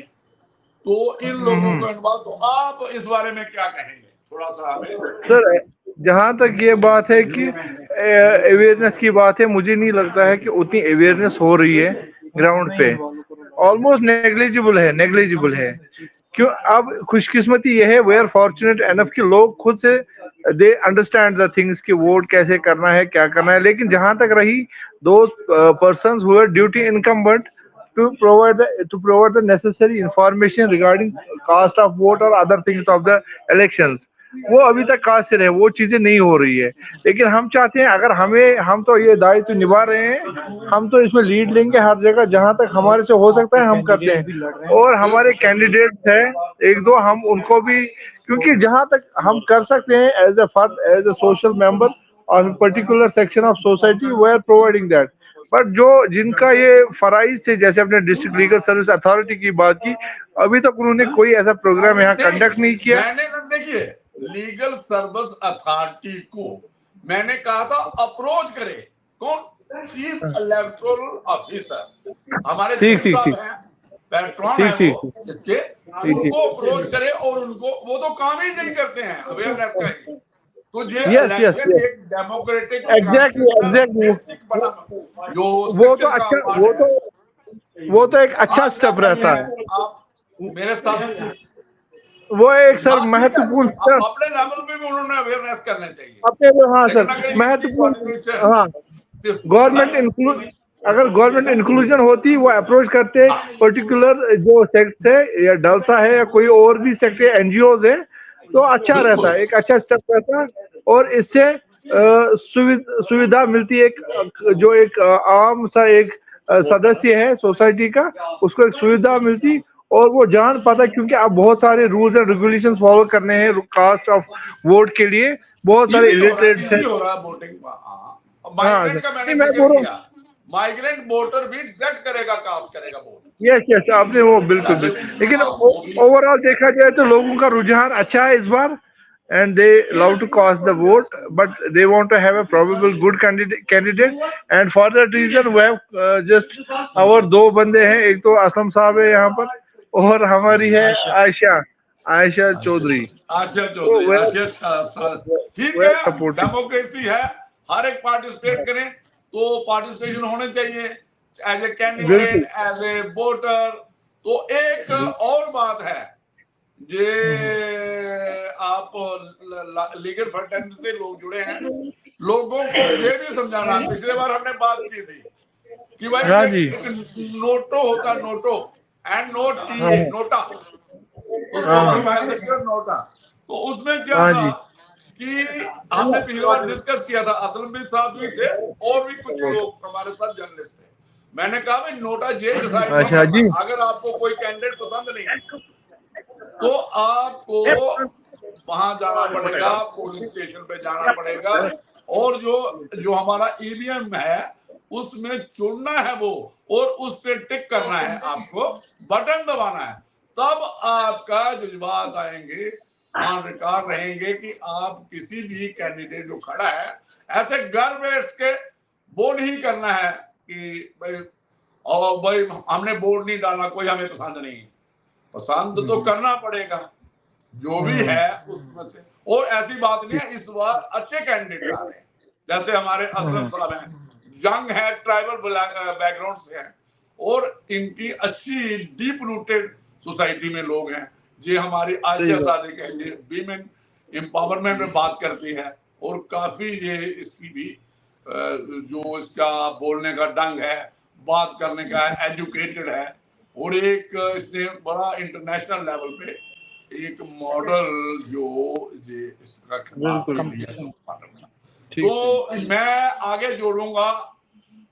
तो इन लोगों को इन्वॉल्व, तो आप इस बारे में क्या कहेंगे, थोड़ा सा हमें। सर जहाँ तक ये बात है कि अवेयरनेस की बात है, मुझे नहीं लगता है कि उतनी अवेयरनेस हो रही है ग्राउंड पे, ऑलमोस्ट नेग्लिजिबल है। क्यों? अब खुशकिस्मती ये है, वी आर फॉर्चुनेट एनफ कि लोग खुद से दे अंडरस्टैंड द थिंग्स कि वोट कैसे करना है, क्या करना है। लेकिन जहां तक रही those persons who are duty incumbent to provide the necessary information regarding cost of vote or other things of the elections, वो अभी तक कासिर है, वो चीजें नहीं हो रही है। लेकिन हम चाहते हैं, अगर हम तो ये दायित्व निभा रहे हैं, हम तो इसमें लीड लेंगे हर जगह, जहां तक हमारे से हो सकता है हम करते हैं। और हमारे कैंडिडेट्स हैं एक दो, हम उनको भी, क्योंकि जहां तक हम कर सकते हैं एज ए फर्द, as a social member of particular section of society, we are providing that. But जो जिनका ये फराइज थे, जैसे अपने डिस्ट्रिक्ट लीगल सर्विस अथॉरिटी की बात की, अभी तक उन्होंने कोई ऐसा प्रोग्राम यहाँ कंडक्ट नहीं किया। मैंने देखिए लीगल सर्विस अथॉरिटी को मैंने कहा था अप्रोच करे, कौन? चीफ इलेक्टोरल ऑफिसर हमारे साहब हैं, पैट्रॉन है वो इसके, उनको अप्रोच करे और उनको, वो तो काम ही नहीं करते हैं अवेयरनेस का ही। तो ये इलेक्शन एक डेमोक्रेटिक एग्जैक्टली जो वो तो एक अच्छा स्टेप रहता है। आप मेरे साथ वो एक सर महत्वपूर्ण, अपने लेवल पे भी उन्होंने अवेयरनेस करना चाहिए अपने, हाँ सर महत्वपूर्ण, हाँ गवर्नमेंट अगर गवर्नमेंट इंक्लूजन होती, वो अप्रोच करते पर्टिकुलर जो सेक्ट है, या डलसा है या कोई और भी सेक्ट है, एनजीओज है, तो अच्छा रहता है, एक अच्छा स्टेप रहता है। और इससे सुविधा मिलती है, जो एक आम सा एक सदस्य है सोसाइटी का, उसको एक सुविधा मिलती और वो जान पाता, क्योंकि अब बहुत सारे रूल्स एंड रेगुलेशंस फॉलो करने हैं कास्ट ऑफ वोट के लिए, बहुत सारे इलिटरेट्स हैं। माइग्रेंट वोटर भी डिटेक्ट करेगा, कास्ट करेगा वोट। यस आपने वो बिल्कुल। लेकिन ओवरऑल देखा जाए तो लोगों का रुझान अच्छा है इस बार, and they love to cast the vote, but they want to have a probable good candidate, and for that reason we have just our दो बंदे हैं, एक तो असलम साहब है यहाँ पर और हमारी है आयशा चौधरी। ठीक है, डेमोक्रेसी है, हर एक पार्टिसिपेट करें, तो पार्टिसिपेशन होने चाहिए as a candidate, as a voter. तो एक और बात है, जे आप लीगल फ्रंटेंड से लोग जुड़े हैं, लोगों को ये भी समझाना, पिछले बार हमने बात की थी कि भाई एक नोटो होता, Noto and note TA, NOTA, उसको हम कह सकते हैं नोटा। तो उसमें क्या था कि हमने पिछली बार डिस्कस किया था, असलम भी साहब भी थे और भी कुछ लोग हमारे साथ जर्नलिस्ट थे। मैंने कहा भाई नोटा ये डिसाइड नहीं करना, अगर आपको कोई कैंडिडेट पसंद नहीं है तो आपको वहां जाना पड़ेगा, पोलिंग स्टेशन पे जाना पड़ेगा, और जो हमारा ईवीएम है उसमें चुनना है वो, और उस पे टिक करना है, आपको बटन दबाना है, तब आपका जज्बात आएंगे, ऑन रिकॉर्ड रहेंगे कि आप किसी भी कैंडिडेट जो खड़ा है, ऐसे घर बैठ के वो नहीं करना है कि भाई हमने वोट नहीं डाला, कोई हमें पसंद नहीं, पसंद तो करना पड़ेगा जो भी है उसमें से। और ऐसी बात नहीं है, इस बार अच्छे कैंडिडेट आ रहे हैं, जैसे हमारे असलम साहब हैं, यंग है, ट्राइबल बैकग्राउंड से हैं, और इनकी अच्छी डीप रूटेड सोसाइटी में लोग हैं। ये हमारी आयशा सादिक है, ये वीमेन एम्पावरमेंट में बात करती है, और काफी ये इसकी भी जो इसका बोलने का ढंग है, बात करने का है, एजुकेटेड है, और एक इसने बड़ा इंटरनेशनल लेवल पे एक मॉडल जो इसका तो मैं आगे जोड़ूंगा,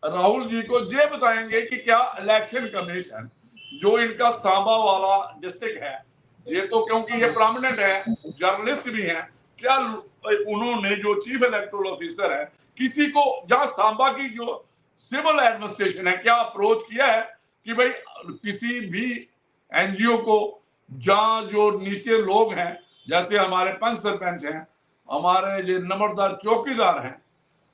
राहुल जी को ये बताएंगे कि क्या इलेक्शन कमीशन जो इनका सांबा वाला डिस्ट्रिक्ट है, ये तो क्योंकि ये प्रोमिनेंट है, जर्नलिस्ट भी हैं, क्या उन्होंने जो चीफ इलेक्टोरल ऑफिसर है किसी को, जहां सांबा की जो सिविल एडमिनिस्ट्रेशन है, क्या अप्रोच किया है कि भाई किसी भी एनजीओ को, जहां जो नीचे लोग हैं, जैसे हमारे पंच सरपंच हैं, हमारे जो नंबरदार चौकीदार हैं,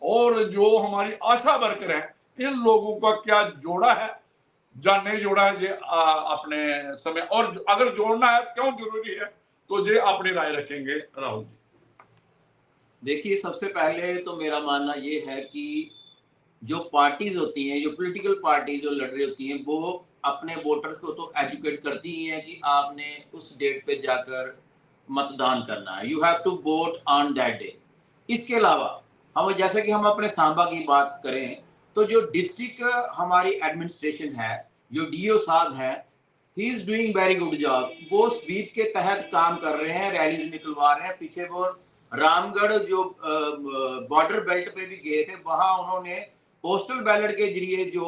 और जो हमारी आशा वर्कर हैं, इन लोगों का क्या जोड़ा है या नहीं जोड़ा है, ये अपने समय, और अगर जोड़ना है क्यों जरूरी है, तो ये अपनी राय रखेंगे राहुल जी। देखिए, सबसे पहले तो मेरा मानना ये है कि जो पार्टीज होती हैं, जो पॉलिटिकल पार्टी जो लड़ रही होती हैं, वो अपने वोटर्स को तो एजुकेट करती ही है कि आपने उस डेट पे जाकर मतदान करना है, you have to vote on that day. इसके अलावा हम जैसे कि हम अपने सांबा की बात करें, तो जो डिस्ट्रिक्ट हमारी एडमिनिस्ट्रेशन है, जो डीओ साहब है, he is doing very good job. वो स्वीप के तहत काम कर रहे हैं, रैलीज निकलवा रहे हैं। पीछे वो रामगढ़ जो बॉर्डर बेल्ट पे भी गए थे, वहां उन्होंने पोस्टल बैलेट के जरिए जो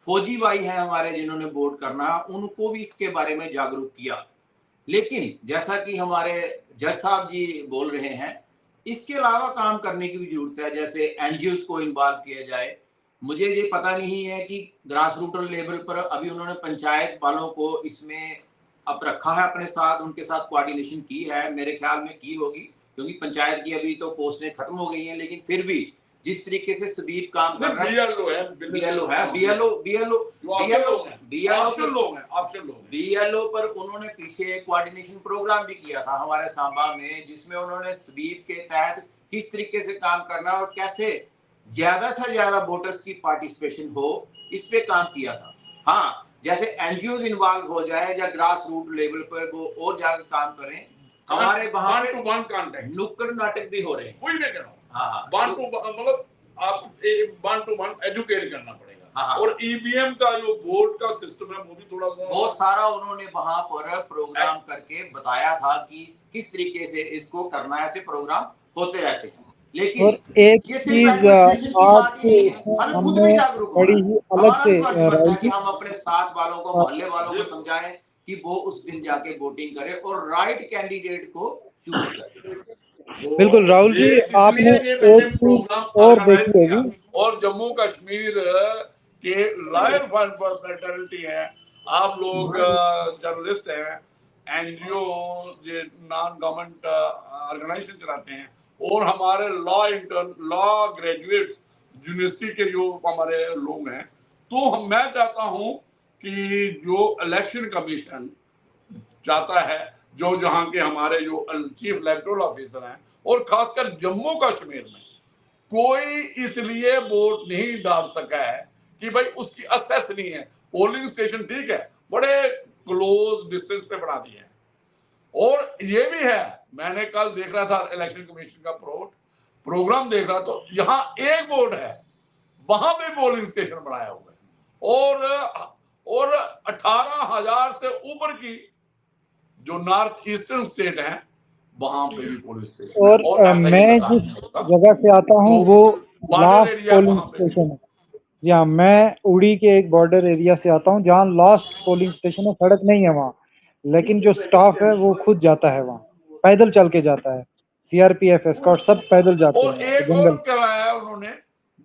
फौजी भाई हैं हमारे, जिन्होंने वोट करना, उनको भी इसके बारे में जागरूक किया। लेकिन जैसा कि हमारे जज साहब जी बोल रहे हैं, इसके अलावा काम करने की भी जरूरत है, जैसे एनजीओ को इन्वॉल्व किया जाए। मुझे ये पता नहीं है कि ग्रास रूट लेवल पर अभी उन्होंने पंचायत वालों को इसमें अब रखा है अपने साथ, उनके साथ कोऑर्डिनेशन की है, मेरे ख्याल में की होगी, क्योंकि पंचायत की अभी तो पोस्टें खत्म हो गई हैं। लेकिन फिर भी जिस तरीके से स्वीप काम कर रहा है, बीएलओ पर उन्होंने पीछे कोऑर्डिनेशन प्रोग्राम भी किया था हमारे सांबा में, जिसमें उन्होंने स्वीप के तहत किस तरीके से काम करना और कैसे ज्यादा से ज्यादा वोटर्स की पार्टिसिपेशन हो, इस पे काम किया था। हाँ, जैसे एनजीओ इन्वॉल्व हो जाए या ग्रास रूट लेवल पर वो और जाकर काम करें, हमारे वहां पे नुक्कड़ नाटक भी हो रहे हैं। वही मैं कह रहा हूँ, हाँ, मतलब आप वन टू वन एजुकेट करना पड़ेगा। और ईवीएम का जो वोट का सिस्टम है, वो भी थोड़ा सा बहुत सारा उन्होंने वहां पर प्रोग्राम करके बताया था कि किस तरीके से इसको करना है। ऐसे प्रोग्राम होते रहते हैं। लेकिन और एक चीज आज हमने बड़ी ही अलग से कि हम अपने साथ वालों को, मोहल्ले वालों को समझाएं कि वो उस दिन जाके वोटिंग करें और राइट कैंडिडेट को चूज करें। बिल्कुल राहुल जी, आपने एक और देखी होगी, और जम्मू कश्मीर के लायर फंड पर फ्रेटर्निटी है, आप लोग जर्नलिस्ट हैं, एनजीओ जो नॉन गवर्नमेंट ऑर्गेनाइजेशन चलाते हैं, और हमारे लॉ ग्रेजुएट्स यूनिवर्सिटी के जो हमारे लोग हैं, तो मैं चाहता हूं कि जो इलेक्शन कमीशन चाहता है, जो जहां के हमारे जो चीफ इलेक्टोरल ऑफिसर हैं, और खासकर जम्मू कश्मीर में कोई इसलिए वोट नहीं डाल सका है कि भाई उसकी एक्सेस नहीं है। पोलिंग स्टेशन ठीक है, बड़े क्लोज डिस्टेंस पे बना दिए हैं। और ये भी है, मैंने कल देख रहा था इलेक्शन कमीशन का प्रोग्राम देख रहा, तो यहाँ एक बोर्ड है, वहां पे पोलिंग स्टेशन बनाया हुआ है। और 18,000 से ऊपर की जो नॉर्थ ईस्टर्न स्टेट हैं वहां पे भी पोलिंग स्टेशन। और मैं जिस जगह से आता हूँ वो लास्ट पोलिंग स्टेशन है। जी हाँ, मैं उड़ी के एक बॉर्डर एरिया से आता हूँ जहाँ लास्ट पोलिंग स्टेशन है। सड़क नहीं है वहाँ, लेकिन जो स्टाफ है वो खुद जाता है वहाँ, पैदल चल के जाता है। सीआरपीएफ एस्कॉर्ट सब पैदल जाते और हैं एक और कराया है उन्होंने,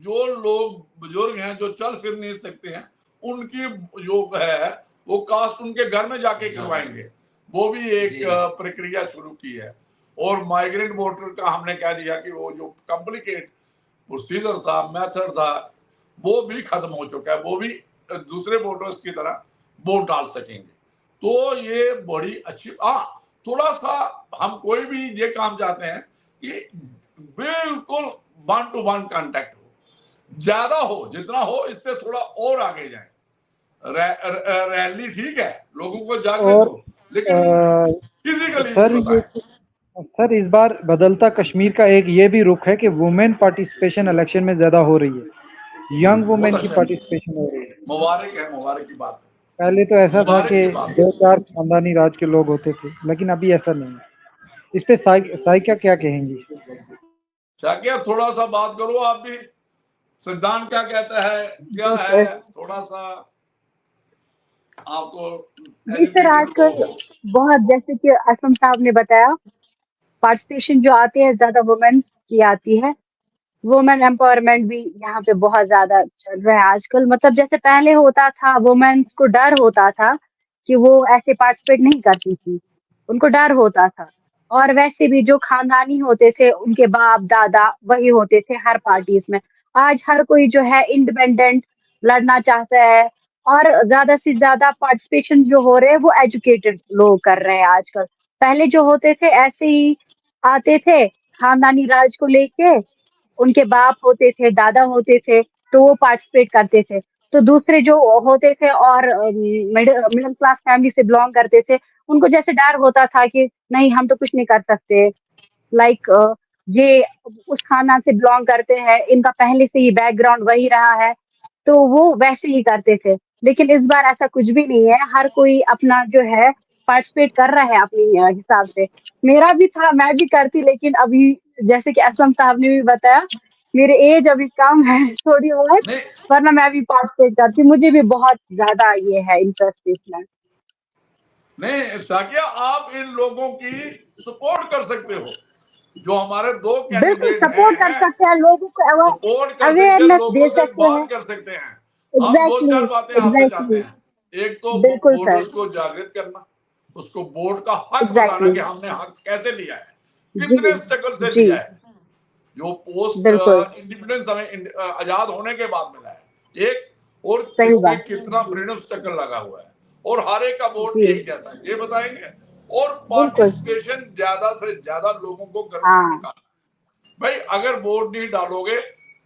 जो लोग बुजुर्ग हैं जो चल फिर नहीं सकते हैं, उनकी जो है वो कास्ट उनके घर में जाके करवाएंगे। वो भी एक प्रक्रिया शुरू की है। और माइग्रेंट वोटर का हमने कह दिया कि वो जो कॉम्प्लिकेट प्रोसीजर था, मेथड था, वो भी खत्म हो चुका है। वो भी दूसरे वोटर्स की तरह वोट डाल सकेंगे। तो ये बड़ी अच्छी, थोड़ा सा हम कोई भी ये काम चाहते हैं कि बिल्कुल 1 to 1 कांटेक्ट हो, ज्यादा हो, जितना हो इससे थोड़ा और आगे जाए। रैली ठीक है, लोगों को जागृत हो, लेकिन फिजिकली सर इस बार बदलता कश्मीर का एक ये भी रुख है कि वुमेन पार्टिसिपेशन इलेक्शन में ज्यादा हो रही है। यंग वुमेन की पार्टिसिपेशन हो रही है। मुबारक की बात है। पहले तो ऐसा था कि 2-4 खानदानी राज के लोग होते थे, लेकिन अभी ऐसा नहीं है। इस पे साइकिया क्या कहेंगी? शाकिया थोड़ा सा बात करो, आप भी सिद्धांत क्या कहता है, क्या है, थोड़ा सा आपको। जी सर, आजकल बहुत, जैसे कि असलम साहब ने बताया, पार्टिसिपेशन जो आती है ज्यादा वुमेन्स की आती है। वुमेन एम्पावरमेंट भी यहाँ पे बहुत ज्यादा चल रहा है आजकल। मतलब जैसे पहले होता था, वुमेन्स को डर होता था कि वो ऐसे पार्टिसिपेट नहीं करती थी, उनको डर होता था। और वैसे भी जो खानदानी होते थे, उनके बाप दादा वही होते थे हर पार्टीज में। आज हर कोई जो है इंडिपेंडेंट लड़ना चाहता है। और ज्यादा से ज्यादा पार्टिसिपेशन जो हो रहे हैं वो एजुकेटेड लोग कर रहे हैं आजकल। पहले जो होते थे ऐसे ही आते थे खानदानी राज को लेके, उनके बाप होते थे, दादा होते थे, तो वो पार्टिसिपेट करते थे। तो दूसरे जो होते थे और मिडिल क्लास फैमिली से बिलोंग करते थे, उनको जैसे डर होता था कि नहीं हम तो कुछ नहीं कर सकते। लाइक ये उस खानदान से बिलोंग करते हैं, इनका पहले से ही बैकग्राउंड वही रहा है, तो वो वैसे ही करते थे। लेकिन इस बार ऐसा कुछ भी नहीं है, हर कोई अपना जो है पार्टिसिपेट कर रहा है अपनी हिसाब से। मेरा भी था, मैं भी करती, लेकिन अभी जैसे कि असलम साहब ने भी बताया, मेरे एज अभी कम है थोड़ी बहुत, वरना मैं भी पार्टिसिपेट करती। मुझे भी बहुत ज्यादा ये है इंटरेस्ट इसमें। नहीं साकिया, आप इन लोगों की सपोर्ट कर सकते हो, जो हमारे 2 कैंडिडेट सपोर्ट कर सकते हैं, लोगों को अवेयरनेस दे सकते हैं, बात कर सकते हैं। हम 2-4 बातें आपसे चाहते हैं। एक तो वोटर्स को जागृत करना, उसको वोट का हक बताना कि हमने हक कैसे लिया है, कितने स्ट्रगल से लिया है, जो पोस्ट इंडिपेंडेंस हमें आजाद होने के बाद मिला है एक, और कितना फ्रीडम स्ट्रगल लगा हुआ है, और हर एक का वोट एक जैसा है, ये बताएंगे। और पार्टिसिपेशन ज्यादा से ज्यादा लोगों को घर में निकालना। भाई अगर वोट नहीं डालोगे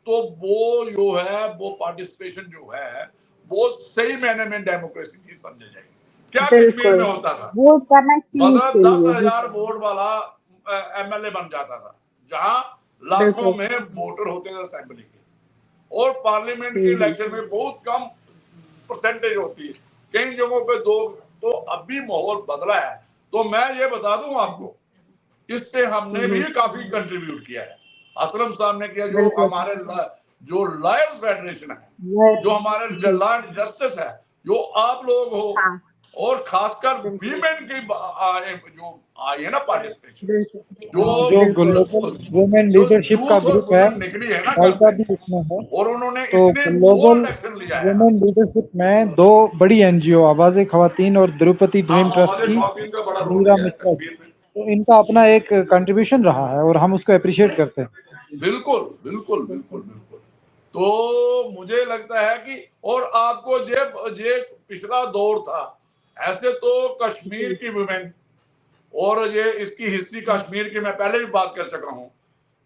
तो वो जो है, वो पार्टिसिपेशन जो है वो सही मायने में डेमोक्रेसी की समझी जाएगी। क्या कश्मीर में होता था, मतलब 10,000 वोट वाला एमएलए बन जाता था, जहां लाखों में वोटर होते थे असेंबली के, और पार्लियामेंट के इलेक्शन में बहुत कम परसेंटेज होती है, कई जगहों पे 2। तो अभी माहौल बदला है। तो मैं ये बता दूं आपको, इस पे हमने भी काफी कंट्रीब्यूट किया है। असलम साहब ने किया, जो हमारे जो लॉयर्स फेडरेशन है, जो हमारे लॉ एंड जस्टिस है, जो आप लोग हो, और खासकर वीमेन की जो आई है ना पार्टिसिपेशन, जो वुमेन लीडरशिप का ग्रुप है, निकली है ना का भी इसमें है, और उन्होंने तो ग्लोबल एक्शन लिया है। वुमेन लीडरशिप में 2 बड़ी एनजीओ, आवाज़े खवातीन और द्रौपदी ड्रीम ट्रस्ट की मीरा मित्रा, तो इनका अपना एक कंट्रीब्यूशन रहा है और हम उसको अप्रिशिएट करते हैं। बिल्कुल बिल्कुल बिल्कुल बिल्कुल। तो मुझे लगता है कि, और आपको ये पिछला दौर था, ऐसे तो कश्मीर की वुमेन, और ये इसकी हिस्ट्री कश्मीर की मैं पहले भी बात कर चुका हूं,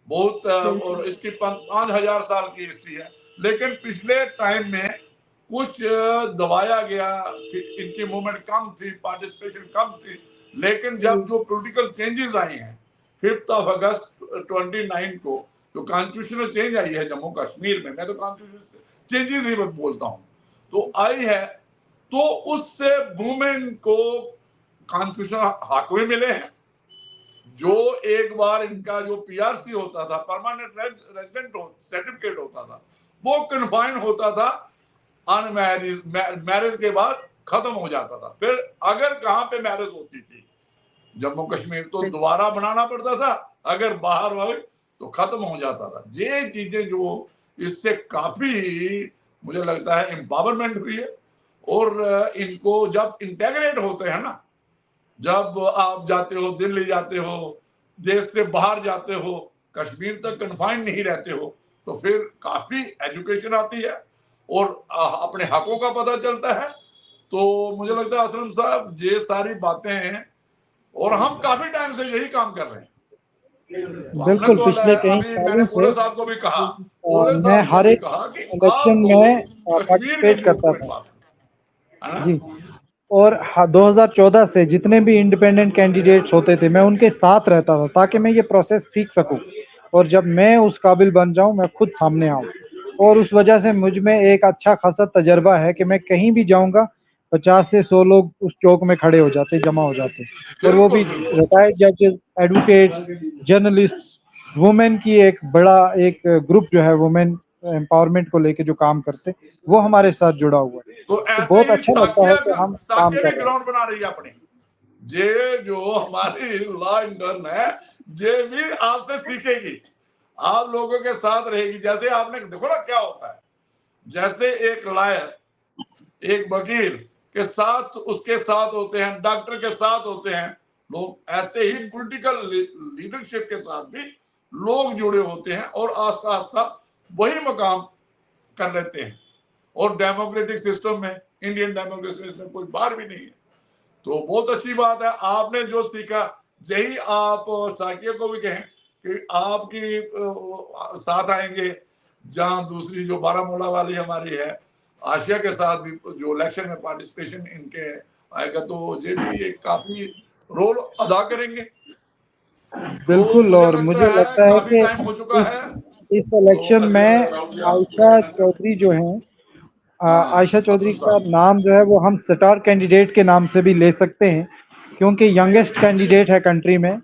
बहुत और इसकी 5,000 साल की हिस्ट्री है। लेकिन पिछले टाइम में कुछ दबाया गया, इनकी मूवमेंट कम थी, पार्टिसिपेशन कम थी। लेकिन जब जो पॉलिटिकल चेंजेस आई हैं 5 अगस्त 29 को जो कॉन्स्टिट्यूशनल चेंज आई है जम्मू कश्मीर में, मैं तो कॉन्स्टिट्यूशनल चेंजेस ही बोलता हूँ, तो आई है, तो उससे वुमेन को कॉन्स्टिट्यूशनल हक भी मिले हैं। जो एक बार इनका जो पीआरसी होता था, परमानेंट रेजिडेंट सर्टिफिकेट होता था, वो कन्फाइन होता था अनमैरिज, मैरिज के बाद खत्म हो जाता था। फिर अगर कहाँ पे मैरिज होती थी जम्मू कश्मीर, तो दोबारा बनाना पड़ता था, अगर बाहर वाले तो खत्म हो जाता था। ये चीजें जो इससे काफी मुझे लगता है एम्पावरमेंट हुई है। और इनको जब इंटेग्रेट होते हैं ना, जब आप जाते हो दिल्ली, जाते हो देश से बाहर, जाते हो कश्मीर तक कन्फाइन नहीं रहते हो, तो फिर काफी एजुकेशन आती है और अपने हकों का पता चलता है। तो मुझे लगता है असलम साहब ये सारी बातें हैं और हम काफी टाइम से यही काम कर रहे हैं। बिल्कुल, पिछले कई सालों से साहब को भी कहा, मैं हर एक इलेक्शन में पार्टिसिपेट करता था जी। और 2014 से जितने भी इंडिपेंडेंट कैंडिडेट्स होते थे मैं उनके साथ रहता था, ताकि मैं ये प्रोसेस सीख सकूं, और जब मैं उस काबिल बन जाऊं मैं खुद सामने आऊं। और उस वजह से मुझ में एक अच्छा खासा तजर्बा है कि मैं कहीं भी जाऊंगा 50 से 100 लोग उस चौक में खड़े हो जाते, जमा हो जाते, और वो भी रिटायर्ड जजेस, एडवोकेट्स, जर्नलिस्ट्स, वुमेन की एक बड़ा एक ग्रुप जो है वुमेन एम्पावरमेंट को लेके जो काम करते, वो हमारे साथ जुड़ा हुआ है। तो बहुत अच्छा लगता है कि हम काम कर रहे हैं। ग्राउंड बना रही है अपनी, जे जो हमारी लॉ एंड ऑर्डर है, जे भी आपसे सीखेगी, आप लोगों के साथ रहेगी। जैसे आपने देखो ना क्या होता है, जैसे एक लॉयर, एक वकील के साथ उसके साथ होते हैं, डॉक्टर के साथ होते हैं लोग, ऐसे ही पॉलिटिकल लीडरशिप के साथ भी लोग जुड़े होते हैं और आस्ता आस्ता वही मकाम कर लेते हैं। और डेमोक्रेटिक सिस्टम में, इंडियन डेमोक्रेटिक सिस्टम कोई बार भी नहीं है। तो बहुत अच्छी बात है, आपने जो सीखा यही आप साकिया को भी कहें कि आपकी साथ आएंगे। जहां दूसरी जो बारामूला वाली हमारी है, आशिया के साथ भी जो इलेक्शन में पार्टिसिपेशन इनके आएगा, तो ये भी एक काफी रोल अदा करेंगे। बिल्कुल। तो और मुझे लगता है काफी कि टाइम हो चुका है। इस इलेक्शन में आयशा चौधरी जो हैं, आयशा चौधरी का नाम जो है वो हम स्टार कैंडिडेट के नाम से भी ले सकते हैं, क्योंकि यंगेस्ट कैंडिडेट है कंट्री में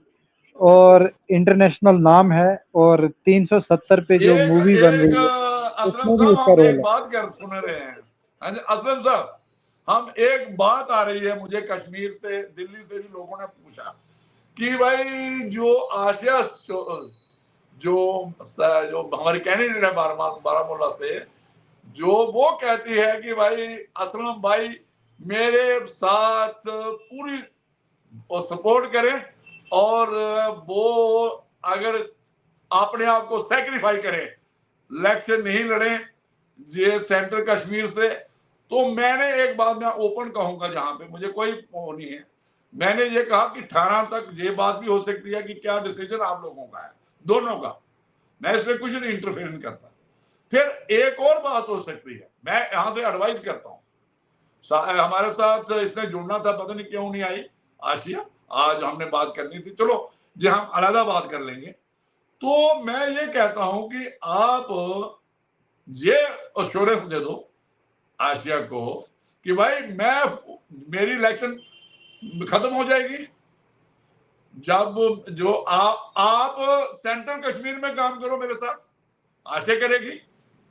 और इंटरनेशनल नाम है, और 370 पे जो मूवी बन रही है उसमें भी उसका रोल है। बात कर सुन रहे हैं असलम साहब, हम एक बात आ रही है मुझे कश्मीर से, दिल्ली से भी लोगों ने पूछा कि भाई जो आशिया जो हमारी कैंडिडेट है बारामूला से, जो वो कहती है कि भाई असलम भाई मेरे साथ पूरी सपोर्ट करें, और वो अगर अपने आप को सैक्रिफाई करें, इलेक्शन नहीं लड़े ये सेंट्रल कश्मीर से, तो मैंने एक बात मैं ओपन कहूंगा, जहां पे मुझे कोई वो नहीं है, मैंने ये कहा कि 18 तक ये बात भी हो सकती है कि क्या डिसीजन आप लोगों का है, दोनों का, मैं इसमें कुछ नहीं इंटरफेयर नहीं करता। फिर एक और बात हो सकती है, मैं यहां से एडवाइस करता हूं, हमारे साथ इसने जुड़ना था, पता नहीं क्यों नहीं आई आशिया, आज हमने बात करनी थी, चलो जी हम अलग बात कर लेंगे। तो मैं ये कहता हूं कि आप ये अश्योरेंस दे दो आशिया को कि भाई मेरी इलेक्शन खत्म हो जाएगी जब जो आप सेंट्रल कश्मीर में काम करो मेरे साथ, आशिया करेगी,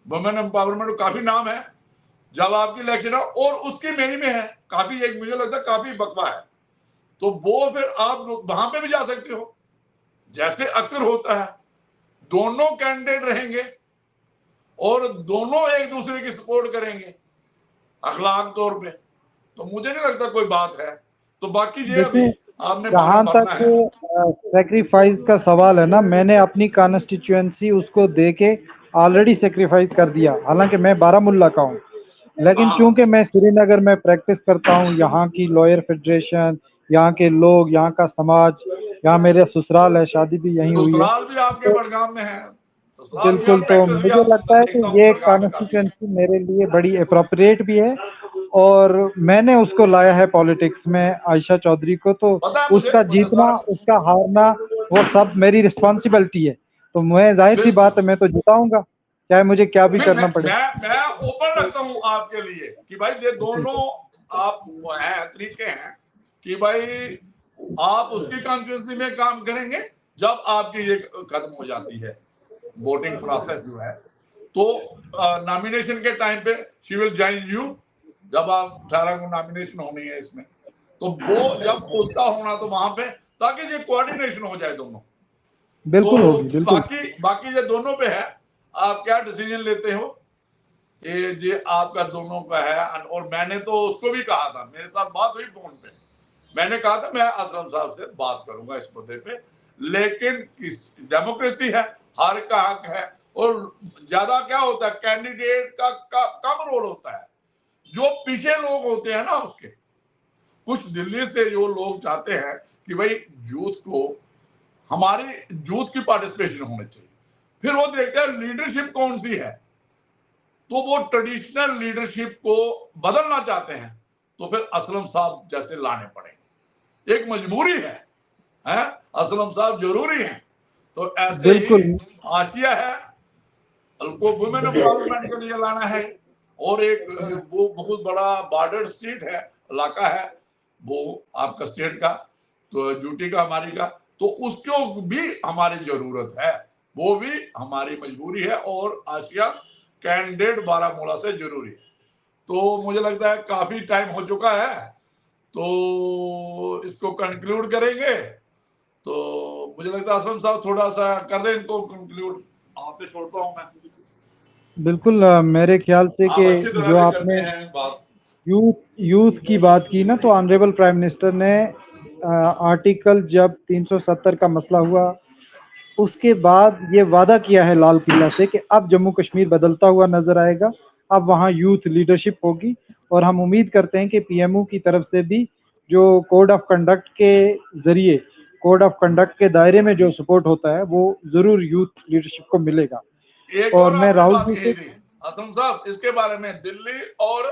वुमेन एम्पावरमेंट काफी नाम है, जब आपकी इलेक्शन है और उसकी मेरी में है काफी, एक मुझे लगता है काफी बकवा है, तो वो फिर आप वहां पे भी जा सकते हो, जैसे अक्सर होता है, दोनों कैंडिडेट रहेंगे और दोनों एक दूसरे की सपोर्ट करेंगे अखलाक तौर पे, तो मुझे नहीं लगता कोई बात है। तो बाकी ये अभी आपने जहां तक सेक्रीफाइस का सवाल है ना, मैंने अपनी कॉन्स्टिट्यूएंसी उसको देके ऑलरेडी सेक्रीफाइस कर दिया, हालांकि मैं बारामूला का हूँ, लेकिन चूंकि मैं श्रीनगर में प्रैक्टिस करता हूँ, यहाँ की लॉयर फेडरेशन, यहाँ के लोग, यहाँ का समाज यहाँ मेरे ससुराल है, शादी भी यहीं हुई है। ससुराल भी आपके बड़गाम में है, ससुराल भी बिल्कुल, और तो practice भी मुझे आप लगता है कि देखता हूँ ये बड़गाम में काफी। कॉन्स्टिट्यूएंसी मेरे लिए बड़ी अप्रोप्रिएट भी है और मैंने उसको लाया है पॉलिटिक्स में, आयशा चौधरी को, तो पता है मुझे उसका जीतना, साहब, उसका हारना वो सब मेरी रिस्पॉन्सिबिलिटी है। तो मैं जाहिर सी बिल्कुल। बात है, मैं तो जिताऊंगा चाहे मुझे क्या भी करना पड़े। मैं ओपन रखता हूँ आपके लिए कि भाई ये दोनों आप हैं, तरीके हैं कि भाई आप उसकी कॉन्स्टिट्यूंसी में काम करेंगे जब आपकी ये खत्म हो जाती है वोटिंग प्रोसेस जो है, तो नॉमिनेशन के टाइम पे शी विल जॉइन यू, जब आप 18 को नॉमिनेशन होनी है इसमें, तो वो जब उसका होना तो वहां पे, ताकि ये कोऑर्डिनेशन हो जाए दोनों। बिल्कुल तो होगी, बिल्कुल। बाकी ये दोनों पे है, आप क्या डिसीजन लेते हो ये आपका दोनों का है। और मैंने तो उसको भी कहा था, मेरे साथ बात हुई फोन पे, मैंने कहा था मैं असलम साहब से बात करूंगा इस मुद्दे पे, लेकिन डेमोक्रेसी है, हर का हक है, और ज्यादा क्या होता है कैंडिडेट का कम रोल होता है, जो पीछे लोग होते हैं ना उसके, कुछ दिल्ली से जो लोग चाहते हैं कि भाई यूथ को, हमारी यूथ की पार्टिसिपेशन होनी चाहिए, फिर वो देखते हैं लीडरशिप कौन सी है, तो वो ट्रेडिशनल लीडरशिप को बदलना चाहते हैं, तो फिर असलम साहब जैसे लाने पड़ेंगे, एक मजबूरी है, असलम साहब जरूरी हैं। तो ऐसे ही आशिया है, उनको वुमेन एम्पावरमेंट के लिए लाना है, और एक वो बहुत बड़ा बॉर्डर स्टेट है, इलाका है वो आपका स्टेट का, तो यूटी का, हमारी का, तो उसको भी हमारी जरूरत है, वो भी हमारी मजबूरी है, और आशिया कैंडिडेट बारामूला से जरूरी है। तो मुझे लगता है काफी टाइम हो चुका है, तो इसको कंक्लूड करेंगे। तो मुझे लगता है असलम साहब थोड़ा सा कर दें इनको कंक्लूड, आप पे छोड़ता हूं मैं। बिल्कुल, मेरे ख्याल से आप कि अच्छी तरह जो से आपने करते हैं बात। यूथ की बात की ना, तो ऑनरेबल प्राइम मिनिस्टर ने आर्टिकल जब 370 का मसला हुआ, उसके बाद ये वादा किया है लाल किला से कि अब जम्मू कश्मीर बदलता हुआ नजर आएगा, अब वहाँ यूथ लीडरशिप होगी, और हम उम्मीद करते हैं कि पीएमओ की तरफ से भी जो कोड ऑफ कंडक्ट के जरिए, कोड ऑफ कंडक्ट के दायरे में जो सपोर्ट होता है वो जरूर यूथ लीडरशिप को मिलेगा। एक और और मैं आपने राहुल बात जी कही से, थी असलम साहब, इसके बारे में दिल्ली और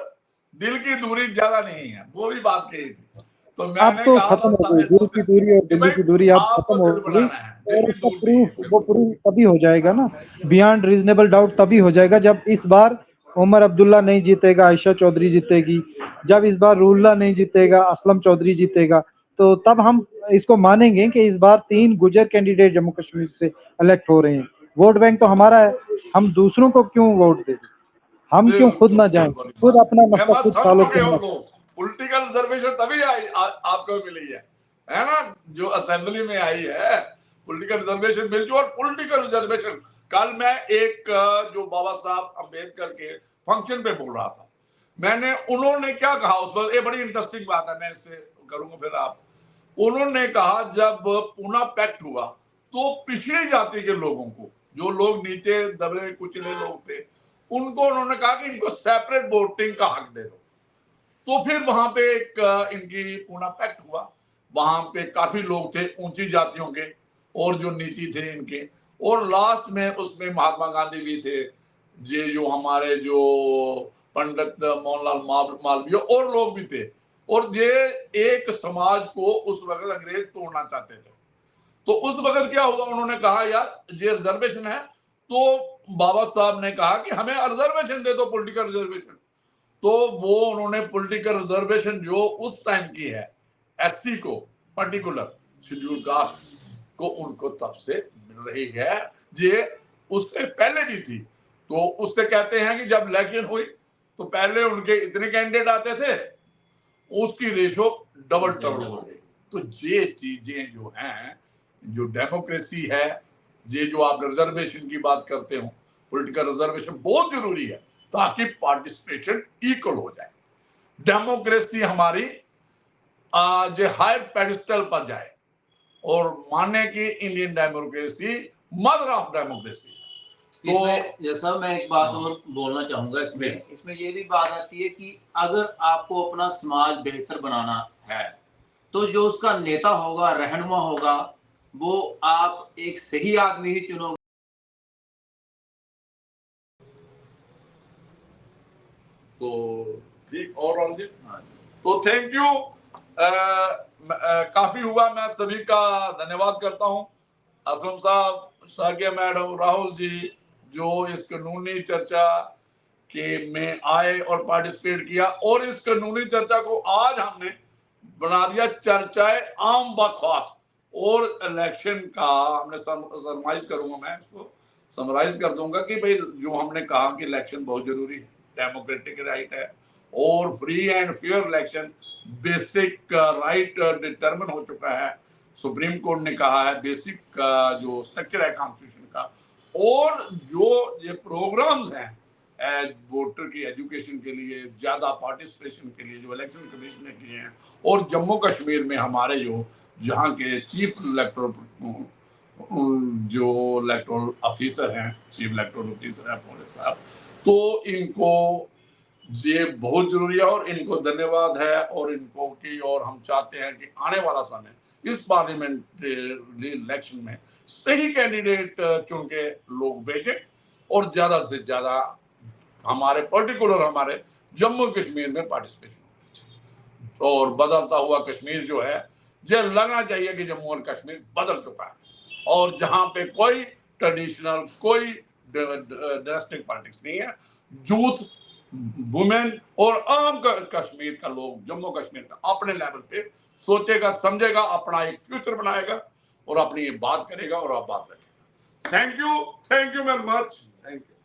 दिल की दूरी ज्यादा नहीं है, वो भी बात कही थी, तो अब मैंने तो कहा खत्म हो था गई दिल की दूरी और कि दिल्ली भाई की दूरी, अब आपको खत्म हो दिल गई। बनाना है, और दिल्ली उसका दूर नहीं है, प्रूफ, वो प्रूफ तभी हो जाएगा ना, बियॉन्ड रीजनेबल डाउट तभी हो जाएगा जब इस बार उमर अब्दुल्ला नहीं जीतेगा, आयशा चौधरी जीतेगी, जब इस बार रूल्ला नहीं जीतेगा, असलम चौधरी जीतेगा, तो तब हम इसको मानेंगे कि इस बार 3 गुजर कैंडिडेट जम्मू कश्मीर से इलेक्ट हो रहे हैं। वोट बैंक तो हमारा है, हम दूसरों को क्यों वोट दें, हम क्यों खुद ना जाएं, खुद अपना मैं मसला बस खुद समझ सॉल्व चुके हो करना। लोग, पॉलिटिकल रिजर्वेशन तभी आई आपको मिली है ना, जो असेंबली में आई है पॉलिटिकल रिजर्वेशन मिल चुकी। और पॉलिटिकल रिजर्वेशन कल मैं एक जो बाबा साहब अम्बेडकर के फंक्शन पे बोल रहा था, मैंने, उन्होंने क्या कहा उस वक्त, ये बड़ी इंटरेस्टिंग बात है, मैं इससे करूंगा फिर आप, उन्होंने कहा जब पूना पैक्ट हुआ तो पिछड़ी जाति के लोगों को, जो लोग नीचे दबे कुचले लोग थे, उनको उन्होंने कहा कि इनको सेपरेट वोटिंग का हक दे दो। तो फिर वहां पे एक इनकी पूना पैक्ट हुआ, वहां पे काफी लोग थे ऊंची जातियों के और जो नीची थे इनके, और लास्ट में उसमें महात्मा गांधी भी थे, ये जो हमारे जो पंडित मोहनलाल मालवीय और लोग भी थे, और ये एक समाज को उस वक्त अंग्रेज तोड़ना चाहते थे। तो उस वक्त क्या हुआ, उन्होंने कहा यार ये रिजर्वेशन है, तो बाबा साहब ने कहा कि हमें रिजर्वेशन दे दो, पॉलिटिकल रिजर्वेशन। तो वो उन्होंने पॉलिटिकल रिजर्वेशन जो उस टाइम की है एससी को, पर्टिकुलर शेड्यूल कास्ट को, उनको तब से मिल रही है, ये उससे पहले भी थी। तो उससे कहते हैं कि जब इलेक्शन हुई तो पहले उनके इतने कैंडिडेट आते थे, उसकी रेशो डबल हो गई। तो ये चीजें जो हैं, जो डेमोक्रेसी है, ये जो आप रिजर्वेशन की बात करते हो, पॉलिटिकल रिजर्वेशन बहुत जरूरी है ताकि पार्टिसिपेशन इक्वल हो जाए, डेमोक्रेसी हमारी जो हायर पेडिस्टल पर जाए, और माने कि Indian democracy mother of democracy. तो इसमें जैसा मैं एक बात और बोलना चाहूंगा, इसमें ये भी बात आती है कि अगर आपको अपना समाज बेहतर बनाना है तो जो उसका नेता होगा, रहनुमा होगा, वो आप एक सही आदमी ही चुनोगे। तो ठीक, और जी तो थैंक यू। काफी हुआ, मैं सभी का धन्यवाद करता हूं। असलम साहब, साकिया मैडम, राहुल जी, जो इस कानूनी चर्चा के में आए और पार्टिसिपेट किया, और इस कानूनी चर्चा को आज हमने बना दिया चर्चाएं आम बकवास। और इलेक्शन का हमने समराइज करूंगा, मैं इसको समराइज कर दूंगा कि भाई जो हमने कहा कि इलेक्शन बहुत जरूरी है, डेमोक्रेटिक राइट है, और free and fair election basic right determine हो चुका है। सुप्रीम कोर्ट ने कहा है बेसिक जो स्ट्रक्चर है कॉन्स्टिट्यूशन का। और जो ये प्रोग्राम्स हैं वोटर की एजुकेशन के लिए, ज्यादा पार्टिसिपेशन के लिए, जो इलेक्शन कमीशन ने किए हैं, और जम्मू कश्मीर में हमारे जो जहाँ के चीफ इलेक्टोरल ऑफिसर हैं, चीफ इलेक्टोरल ऑफिसर है पूरे साहब, तो इनको ये बहुत जरूरी है और इनको धन्यवाद है। और इनको की, और हम चाहते हैं कि आने वाला समय इस पार्लियामेंट्री इलेक्शन में सही कैंडिडेट चुन के लोग भेजें, और ज्यादा से ज्यादा हमारे पर्टिकुलर हमारे जम्मू कश्मीर में पार्टिसिपेशन होनी चाहिए। और बदलता हुआ कश्मीर जो है, ये लगना चाहिए कि जम्मू और कश्मीर बदल चुका है, और जहां पे कोई ट्रेडिशनल, कोई डायनेस्टिक पॉलिटिक्स नहीं है। यूथ, वुमेन और आम कश्मीर का लोग, जम्मू कश्मीर का अपने लेवल पे सोचेगा, समझेगा, अपना एक फ्यूचर बनाएगा, और अपनी ये बात करेगा और आप बात रखेगा। Thank you very much, thank you.